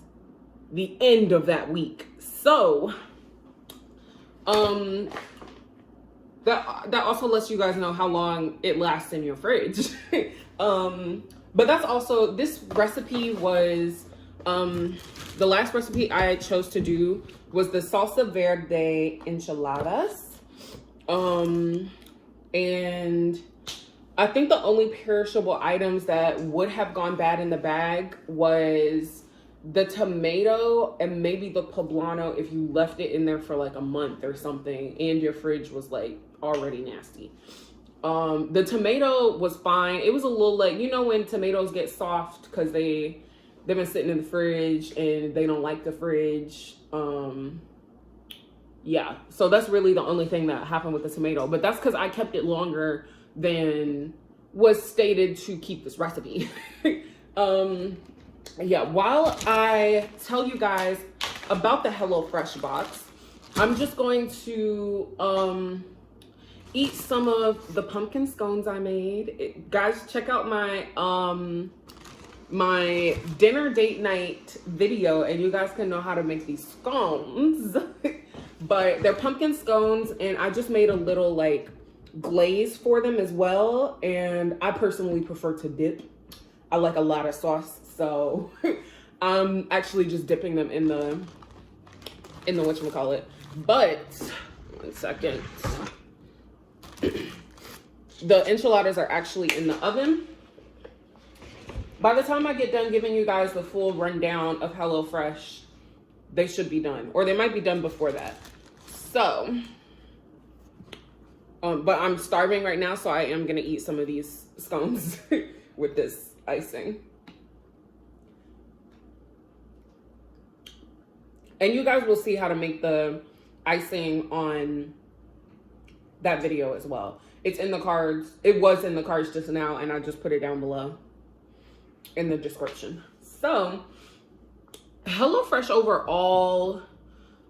the end of that week. So that also lets you guys know how long it lasts in your fridge. But that's also, this recipe was The last recipe I chose to do was the Salsa Verde Enchiladas. And I think the only perishable items that would have gone bad in the bag was the tomato and maybe the poblano if you left it in there for like a month or something and your fridge was like already nasty. The tomato was fine. It was a little like, you know, when tomatoes get soft because they've been sitting in the fridge and they don't like the fridge. Yeah, so that's really the only thing that happened with the tomato, but that's because I kept it longer than was stated to keep this recipe. Yeah, while I tell you guys about the HelloFresh box, I'm just going to eat some of the pumpkin scones I made. Guys, check out my my dinner date night video and you guys can know how to make these scones. But they're pumpkin scones and I just made a little like glaze for them as well, and I personally prefer to dip. I like a lot of sauce, so I'm actually just dipping them in the whatchamacallit. But 1 second. The enchiladas are actually in the oven. By the time I get done giving you guys the full rundown of HelloFresh, they should be done, or they might be done before that. So, but I'm starving right now, so I am gonna eat some of these scones with this icing. And you guys will see how to make the icing on that video as well. It's in the cards. It was in the cards just now, and I just put it down below in the description. So, HelloFresh overall,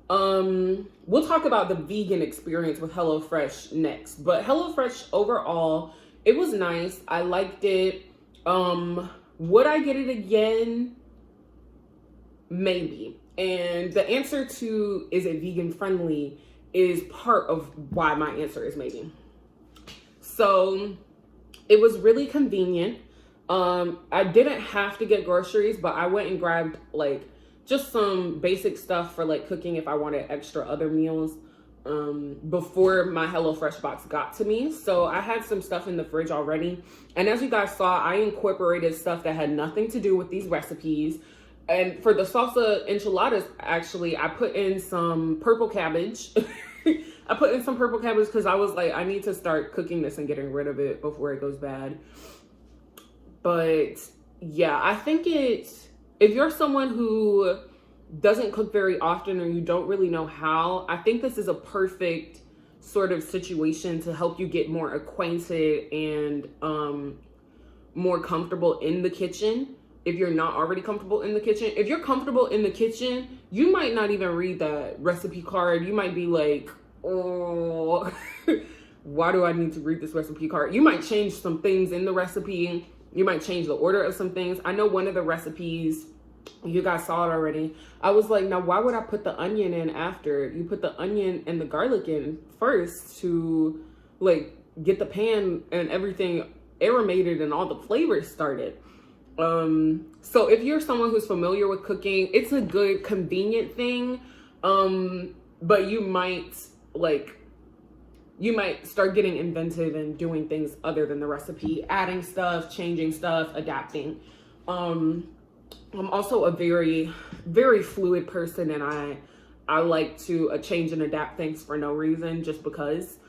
we'll talk about the vegan experience with HelloFresh next, but HelloFresh overall, it was nice. I liked it. Would I get it again? Maybe. And the answer to, is it vegan friendly, is part of why my answer is maybe. So it was really convenient. I didn't have to get groceries, but I went and grabbed like just some basic stuff for like cooking if I wanted extra other meals before my HelloFresh box got to me. So I had some stuff in the fridge already. And as you guys saw, I incorporated stuff that had nothing to do with these recipes. And for the salsa enchiladas, actually, I put in some purple cabbage. I put in some purple cabbage because I was like, I need to start cooking this and getting rid of it before it goes bad. But yeah, I think if you're someone who doesn't cook very often or you don't really know how, I think this is a perfect sort of situation to help you get more acquainted and more comfortable in the kitchen. If you're not already comfortable in the kitchen, if you're comfortable in the kitchen, you might not even read the recipe card. You might be like, oh, why do I need to read this recipe card? You might change some things in the recipe. You might change the order of some things. I know one of the recipes, you guys saw it already. I was like, now why would I put the onion in after? You put the onion and the garlic in first to like get the pan and everything aromated and all the flavors started. So if you're someone who's familiar with cooking, it's a good convenient thing. But you might start getting inventive and doing things other than the recipe, adding stuff, changing stuff, adapting. I'm also a very, very fluid person, and I like to change and adapt things for no reason, just because.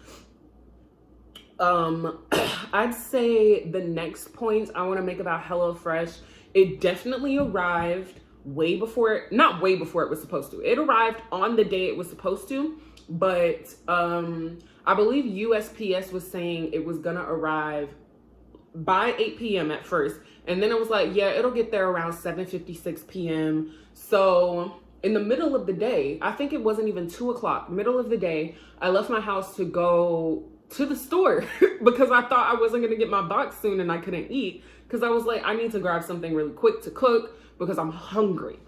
I'd say the next point I want to make about HelloFresh, it definitely arrived not way before it was supposed to. It arrived on the day it was supposed to, but I believe USPS was saying it was gonna arrive by 8 p.m. at first, and then it was like, yeah, it'll get there around 7:56 p.m. So in the middle of the day, I think it wasn't even 2 o'clock, middle of the day, I left my house to go to the store because I thought I wasn't gonna get my box soon and I couldn't eat, because I was like, I need to grab something really quick to cook because I'm hungry.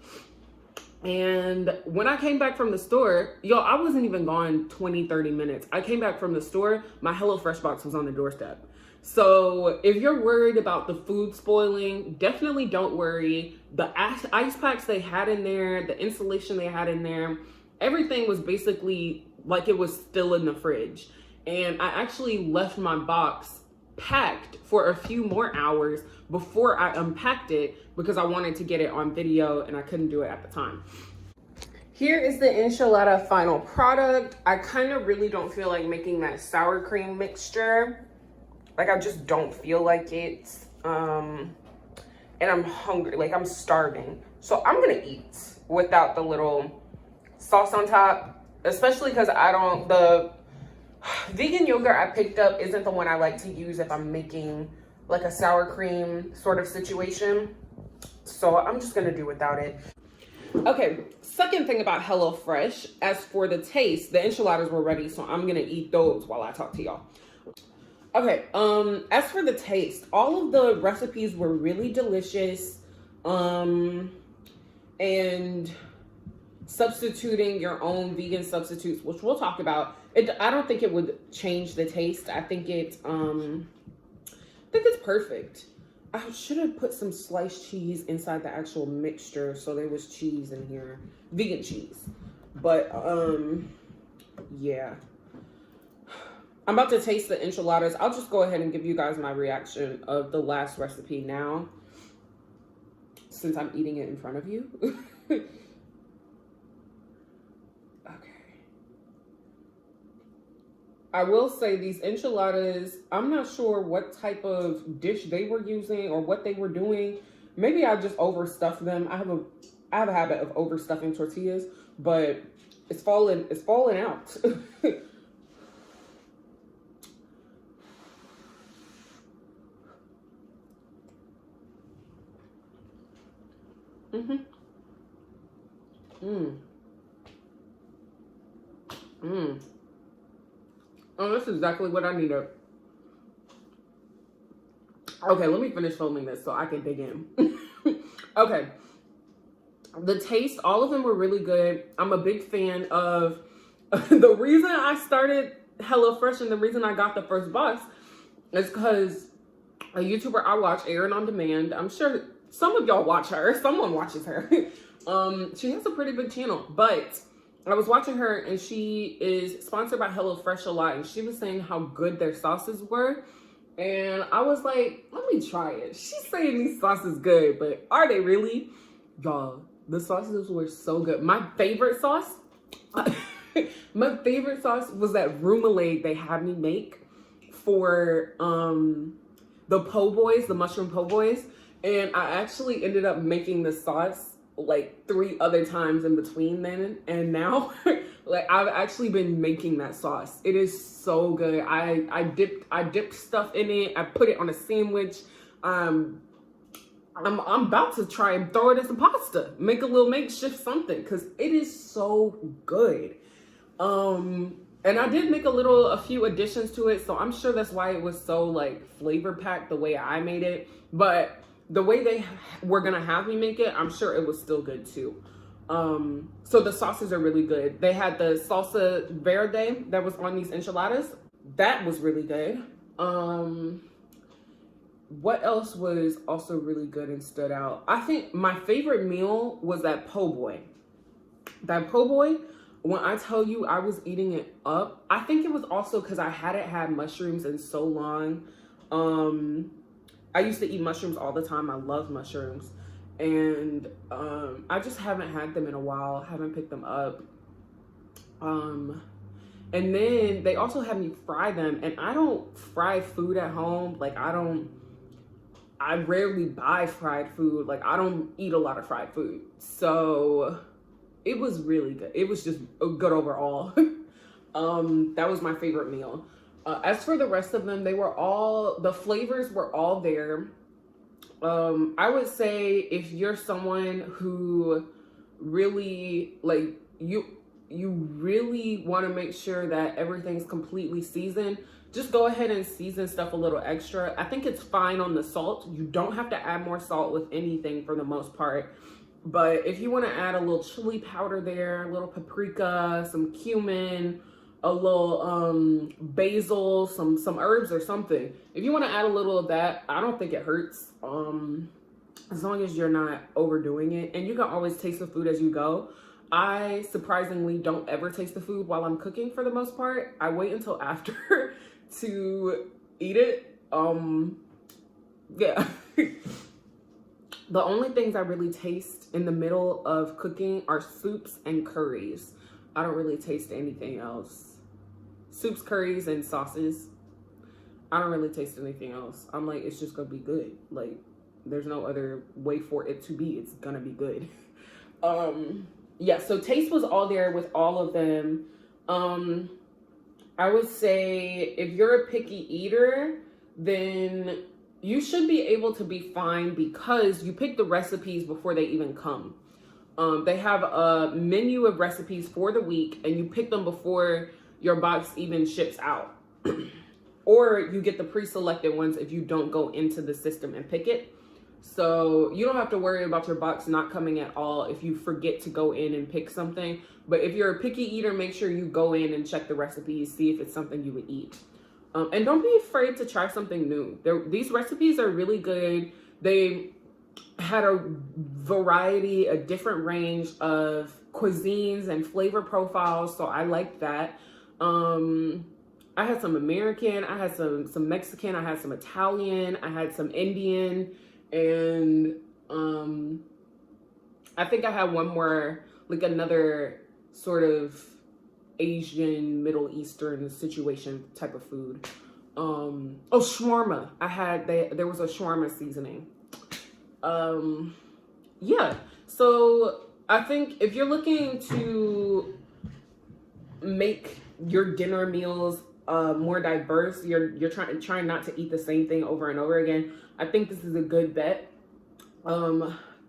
And when I came back from the store, I wasn't even gone 20-30 minutes. I came back from the store, my HelloFresh box was on the doorstep. So if you're worried about the food spoiling, definitely don't worry. The ice packs they had in there, the insulation they had in there, everything was basically like it was still in the fridge. And I actually left my box packed for a few more hours before I unpacked it because I wanted to get it on video and I couldn't do it at the time. Here is the enchilada final product. I kind of really don't feel like making that sour cream mixture. Like, I just don't feel like it. And I'm hungry, like I'm starving. So I'm gonna eat without the little sauce on top, especially because the vegan yogurt I picked up isn't the one I like to use if I'm making like a sour cream sort of situation. So I'm just gonna do without it. Okay, second thing about HelloFresh, as for the taste, the enchiladas were ready, so I'm gonna eat those while I talk to y'all. Okay, as for the taste, all of the recipes were really delicious. And substituting your own vegan substitutes, which we'll talk about, I don't think it would change the taste. I think it's perfect. I should have put some sliced cheese inside the actual mixture so there was cheese in here, vegan cheese. But yeah, I'm about to taste the enchiladas. I'll just go ahead and give you guys my reaction of the last recipe now, since I'm eating it in front of you. I will say these enchiladas, I'm not sure what type of dish they were using or what they were doing. Maybe I just overstuffed them. I have a habit of overstuffing tortillas, but it's falling out. Mm-hmm. Oh, that's exactly what I needed. Okay, let me finish filming this so I can dig in. Okay. The taste, all of them were really good. I'm a big fan of the reason I started HelloFresh and the reason I got the first box is because a YouTuber I watch, Erin on Demand, I'm sure some of y'all watch her. Someone watches her. She has a pretty big channel, but I was watching her and she is sponsored by HelloFresh a lot, and she was saying how good their sauces were. And I was like, let me try it. She's saying these sauces good, but are they really? Y'all, the sauces were so good. My favorite sauce, my favorite sauce was that remoulade they had me make for the PoBoys, the mushroom PoBoys. And I actually ended up making the sauce like 3 other times in between then and now. Like, I've actually been making that sauce. It is so good. I dipped stuff in it. I put it on a sandwich. I'm about to try and throw it in some pasta, make a little makeshift something, because it is so good. And I did make a few additions to it, so I'm sure that's why it was so like flavor packed the way I made it. But the way they were gonna have me make it, I'm sure it was still good too. So the sauces are really good. They had the salsa verde that was on these enchiladas. That was really good. What else was also really good and stood out? I think my favorite meal was that po' boy. That po' boy, when I tell you I was eating it up, I think it was also because I hadn't had mushrooms in so long. I used to eat mushrooms all the time. I love mushrooms. And I just haven't had them in a while. Haven't picked them up. And then they also had me fry them. And I don't fry food at home. Like, I rarely buy fried food. Like, I don't eat a lot of fried food. So it was really good. It was just good overall. That was my favorite meal. As for the rest of them, the flavors were all there. I would say if you're someone who really, like, you really want to make sure that everything's completely seasoned, just go ahead and season stuff a little extra. I think it's fine on the salt. You don't have to add more salt with anything for the most part. But if you want to add a little chili powder there, a little paprika, some cumin, a little basil, some herbs or something. If you want to add a little of that, I don't think it hurts. As long as you're not overdoing it, and you can always taste the food as you go. I surprisingly don't ever taste the food while I'm cooking for the most part. I wait until after to eat it. Yeah. The only things I really taste in the middle of cooking are soups and curries. I don't really taste anything else. Soups, curries, and sauces. I don't really taste anything else. I'm like, it's just gonna be good. Like, there's no other way for it to be. It's gonna be good. Yeah, so taste was all there with all of them. I would say if you're a picky eater, then you should be able to be fine because you pick the recipes before they even come. They have a menu of recipes for the week, and you pick them before your box even ships out. Or you get the pre-selected ones if you don't go into the system and pick it. So you don't have to worry about your box not coming at all if you forget to go in and pick something. But if you're a picky eater, make sure you go in and check the recipes, see if it's something you would eat. And don't be afraid to try something new. These recipes are really good. They had a variety, a different range of cuisines and flavor profiles. So I liked that. I had some American, I had some Mexican, I had some Italian, I had some Indian, and I think I had one more, like another sort of Asian, Middle Eastern situation type of food. Oh, shawarma. There was a shawarma seasoning. Yeah. So I think if you're looking to make your dinner meals more diverse, you're trying not to eat the same thing over and over again, I think this is a good bet.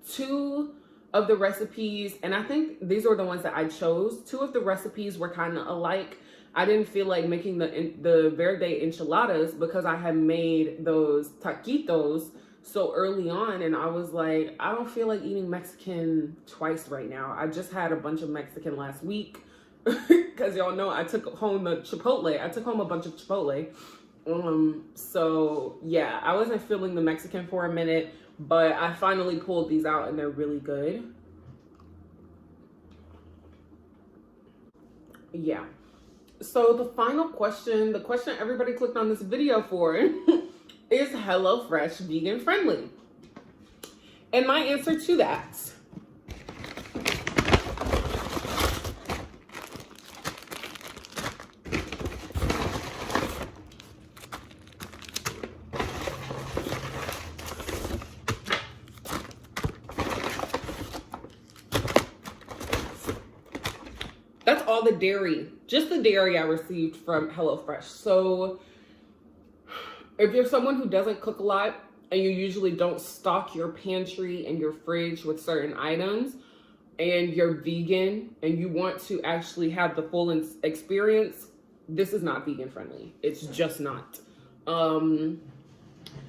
Two of the recipes, and I think these are the ones that I chose, two of the recipes were kind of alike. I didn't feel like making the Verde Enchiladas because I had made those Taquitos so early on, and I was like, I don't feel like eating Mexican twice right now. I just had a bunch of Mexican last week because y'all know I took home the Chipotle. I took home a bunch of Chipotle. So yeah, I wasn't feeling the Mexican for a minute, but I finally pulled these out and they're really good. Yeah. So the final question, the question everybody clicked on this video for is HelloFresh vegan friendly? And my answer to that, that's all the dairy, just the dairy I received from HelloFresh. So if you're someone who doesn't cook a lot and you usually don't stock your pantry and your fridge with certain items, and you're vegan and you want to actually have the full experience, this is not vegan friendly. It's just not.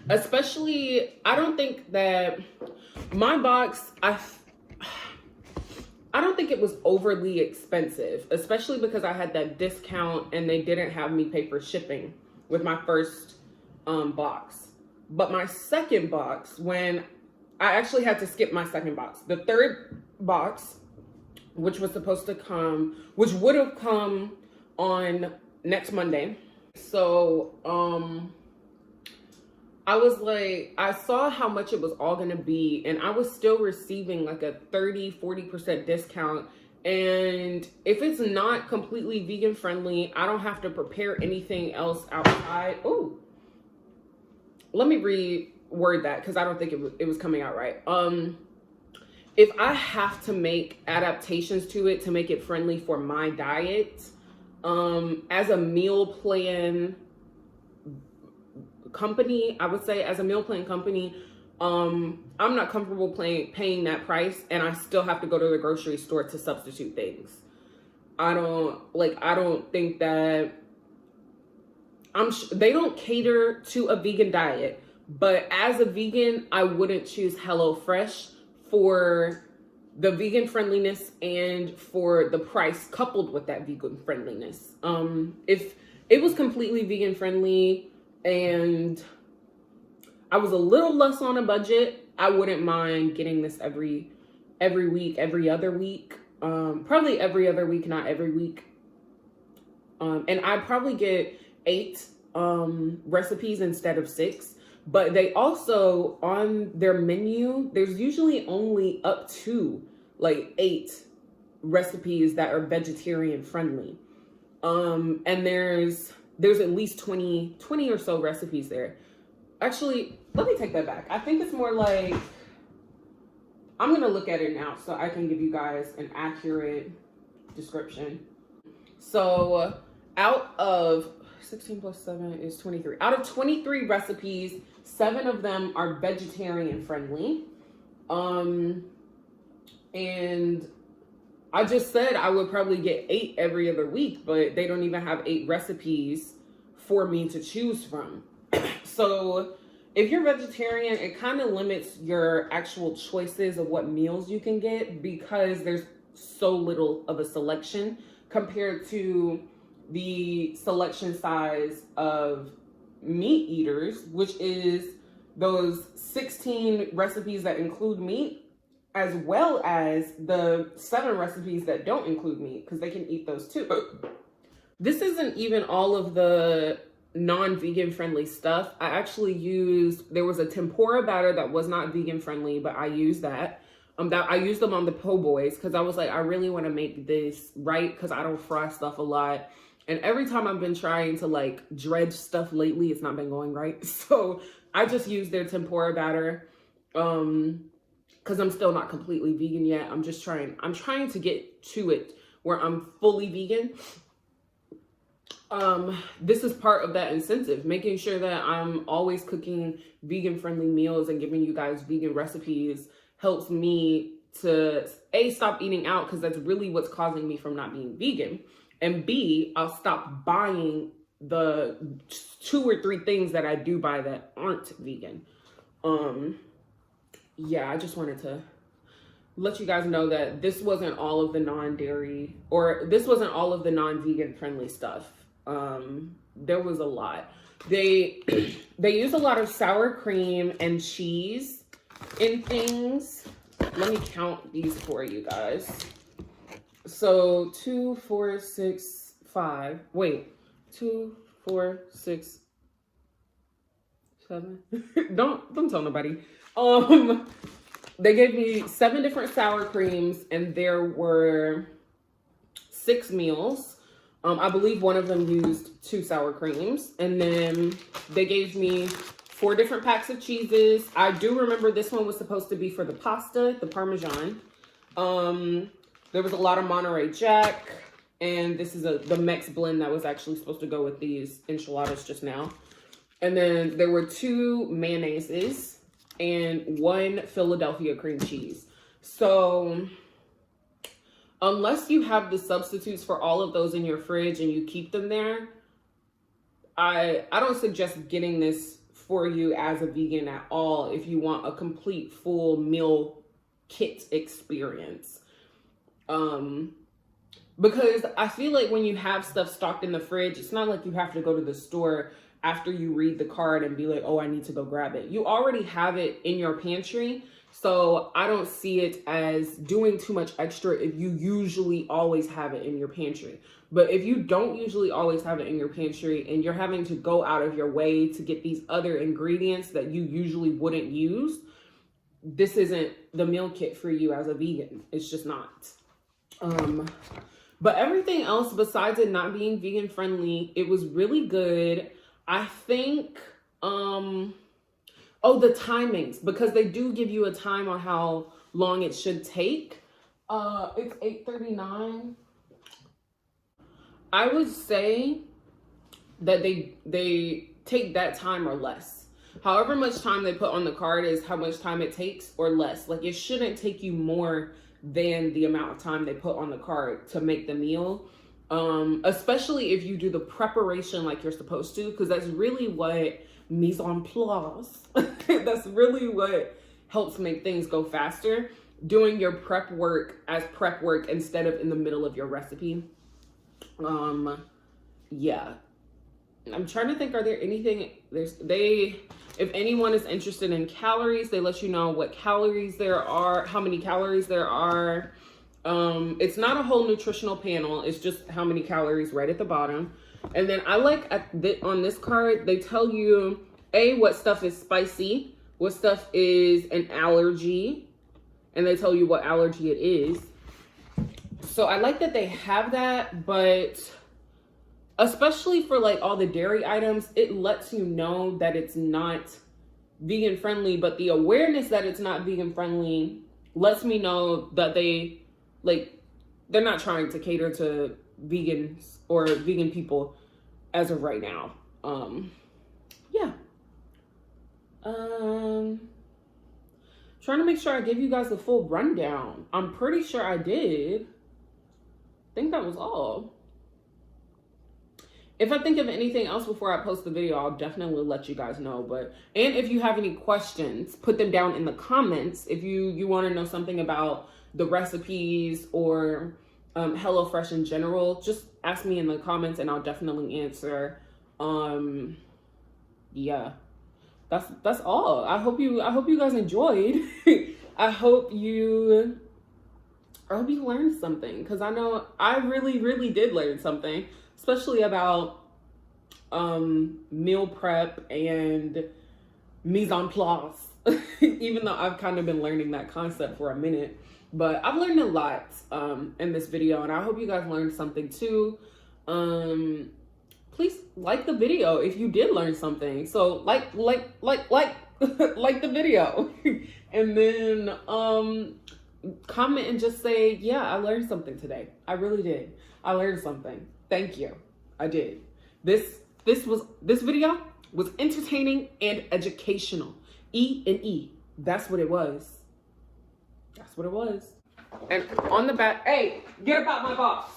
Especially, I don't think that my box, I don't think it was overly expensive, especially because I had that discount and they didn't have me pay for shipping with my first box. But my second box, when I actually had to skip my second box, the third box, which was supposed to come, which would have come on next Monday. So I was like, I saw how much it was all gonna be, and I was still receiving like a 30-40% discount. And if it's not completely vegan friendly, I don't have to prepare anything else outside. Oh, let me reword that because I don't think it was coming out right. If I have to make adaptations to it to make it friendly for my diet, as a meal plan company, I would say as a meal plan company, I'm not comfortable paying that price, and I still have to go to the grocery store to substitute things. I don't think that they don't cater to a vegan diet, but as a vegan, I wouldn't choose HelloFresh for the vegan friendliness and for the price coupled with that vegan friendliness. If it was completely vegan friendly and I was a little less on a budget, I wouldn't mind getting this every week, every other week. Probably every other week, not every week. And I'd probably get 8 recipes instead of 6. But they also, on their menu, there's usually only up to like 8 recipes that are vegetarian friendly. And there's at least 20 or so recipes there. Actually, let me take that back. I think it's more like, I'm going to look at it now so I can give you guys an accurate description. So out of 16 plus 7 is 23. Out of 23 recipes, 7 of them are vegetarian friendly. And I just said I would probably get 8 every other week, but they don't even have 8 recipes for me to choose from. So if you're vegetarian, it kind of limits your actual choices of what meals you can get because there's so little of a selection compared to the selection size of meat eaters, which is those 16 recipes that include meat, as well as the 7 recipes that don't include meat, because they can eat those too. This isn't even all of the non-vegan friendly stuff. I actually there was a tempura batter that was not vegan friendly, but I used that. I used them on the PoBoys because I was like, I really want to make this right because I don't fry stuff a lot. And every time I've been trying to like dredge stuff lately, it's not been going right. So I just used their tempura batter because I'm still not completely vegan yet. I'm trying to get to it where I'm fully vegan. This is part of that incentive, making sure that I'm always cooking vegan friendly meals and giving you guys vegan recipes helps me to A, stop eating out because that's really what's causing me from not being vegan. And B, I'll stop buying the 2 or 3 things that I do buy that aren't vegan. Yeah, I just wanted to let you guys know that this wasn't all of the non-dairy or this wasn't all of the non-vegan friendly stuff. There was a lot. They use a lot of sour cream and cheese in things. Let me count these for you guys. So 2, 4, 6, 5. Wait, 2, 4, 6, 7. Don't tell nobody. They gave me 7 different sour creams, and there were 6 meals. I believe one of them used 2 sour creams. And then they gave me 4 different packs of cheeses. I do remember this one was supposed to be for the pasta, the Parmesan. There was a lot of Monterey Jack. And this is the Mex blend that was actually supposed to go with these enchiladas just now. And then there were 2 mayonnaises and 1 Philadelphia cream cheese. So unless you have the substitutes for all of those in your fridge and you keep them there, I don't suggest getting this for you as a vegan at all if you want a complete full meal kit experience. Because I feel like when you have stuff stocked in the fridge, it's not like you have to go to the store after you read the card and be like, oh, I need to go grab it. You already have it in your pantry. So I don't see it as doing too much extra if you usually always have it in your pantry. But if you don't usually always have it in your pantry and you're having to go out of your way to get these other ingredients that you usually wouldn't use, this isn't the meal kit for you as a vegan. It's just not. But everything else besides it not being vegan friendly, it was really good. I think, oh, the timings, because they do give you a time on how long it should take. It's 8:39. I would say that they take that time or less. However much time they put on the card is how much time it takes or less. Like it shouldn't take you more than the amount of time they put on the card to make the meal. Especially if you do the preparation like you're supposed to, because that's really what mise en place. That's really what helps make things go faster. doing your prep work as prep work instead of in the middle of your recipe. Yeah. I'm trying to think, are there anything, if anyone is interested in calories, they let you know what calories there are, how many calories there are. It's not a whole nutritional panel. It's just how many calories right at the bottom. And then I like on this card, they tell you, what stuff is spicy, what stuff is an allergy, and they tell you what allergy it is. So I like that they have that, but especially for like all the dairy items, it lets you know that it's not vegan friendly, but the awareness that it's not vegan friendly lets me know that they're not trying to cater to vegans or vegan people as of right now. Yeah. Trying to make sure I give you guys the full rundown. I'm pretty sure I did. I think that was all. If I think of anything else before I post the video, I'll definitely let you guys know. And if you have any questions, put them down in the comments. If you want to know something about the recipes or HelloFresh in general, just ask me in the comments and I'll definitely answer. Yeah, that's all. I hope you guys enjoyed. I hope you learned something, because I know I really did learn something, especially about meal prep and mise en place. Even though I've kind of been learning that concept for a minute, but I've learned a lot in this video, and I hope you guys learned something too. Please like the video if you did learn something. So like like the video. And then comment and just say, yeah, I learned something today. I really did. I learned something. Thank you. I did. This video was entertaining and educational. E. That's what it was. That's what it was. And on the back, hey, get about my box.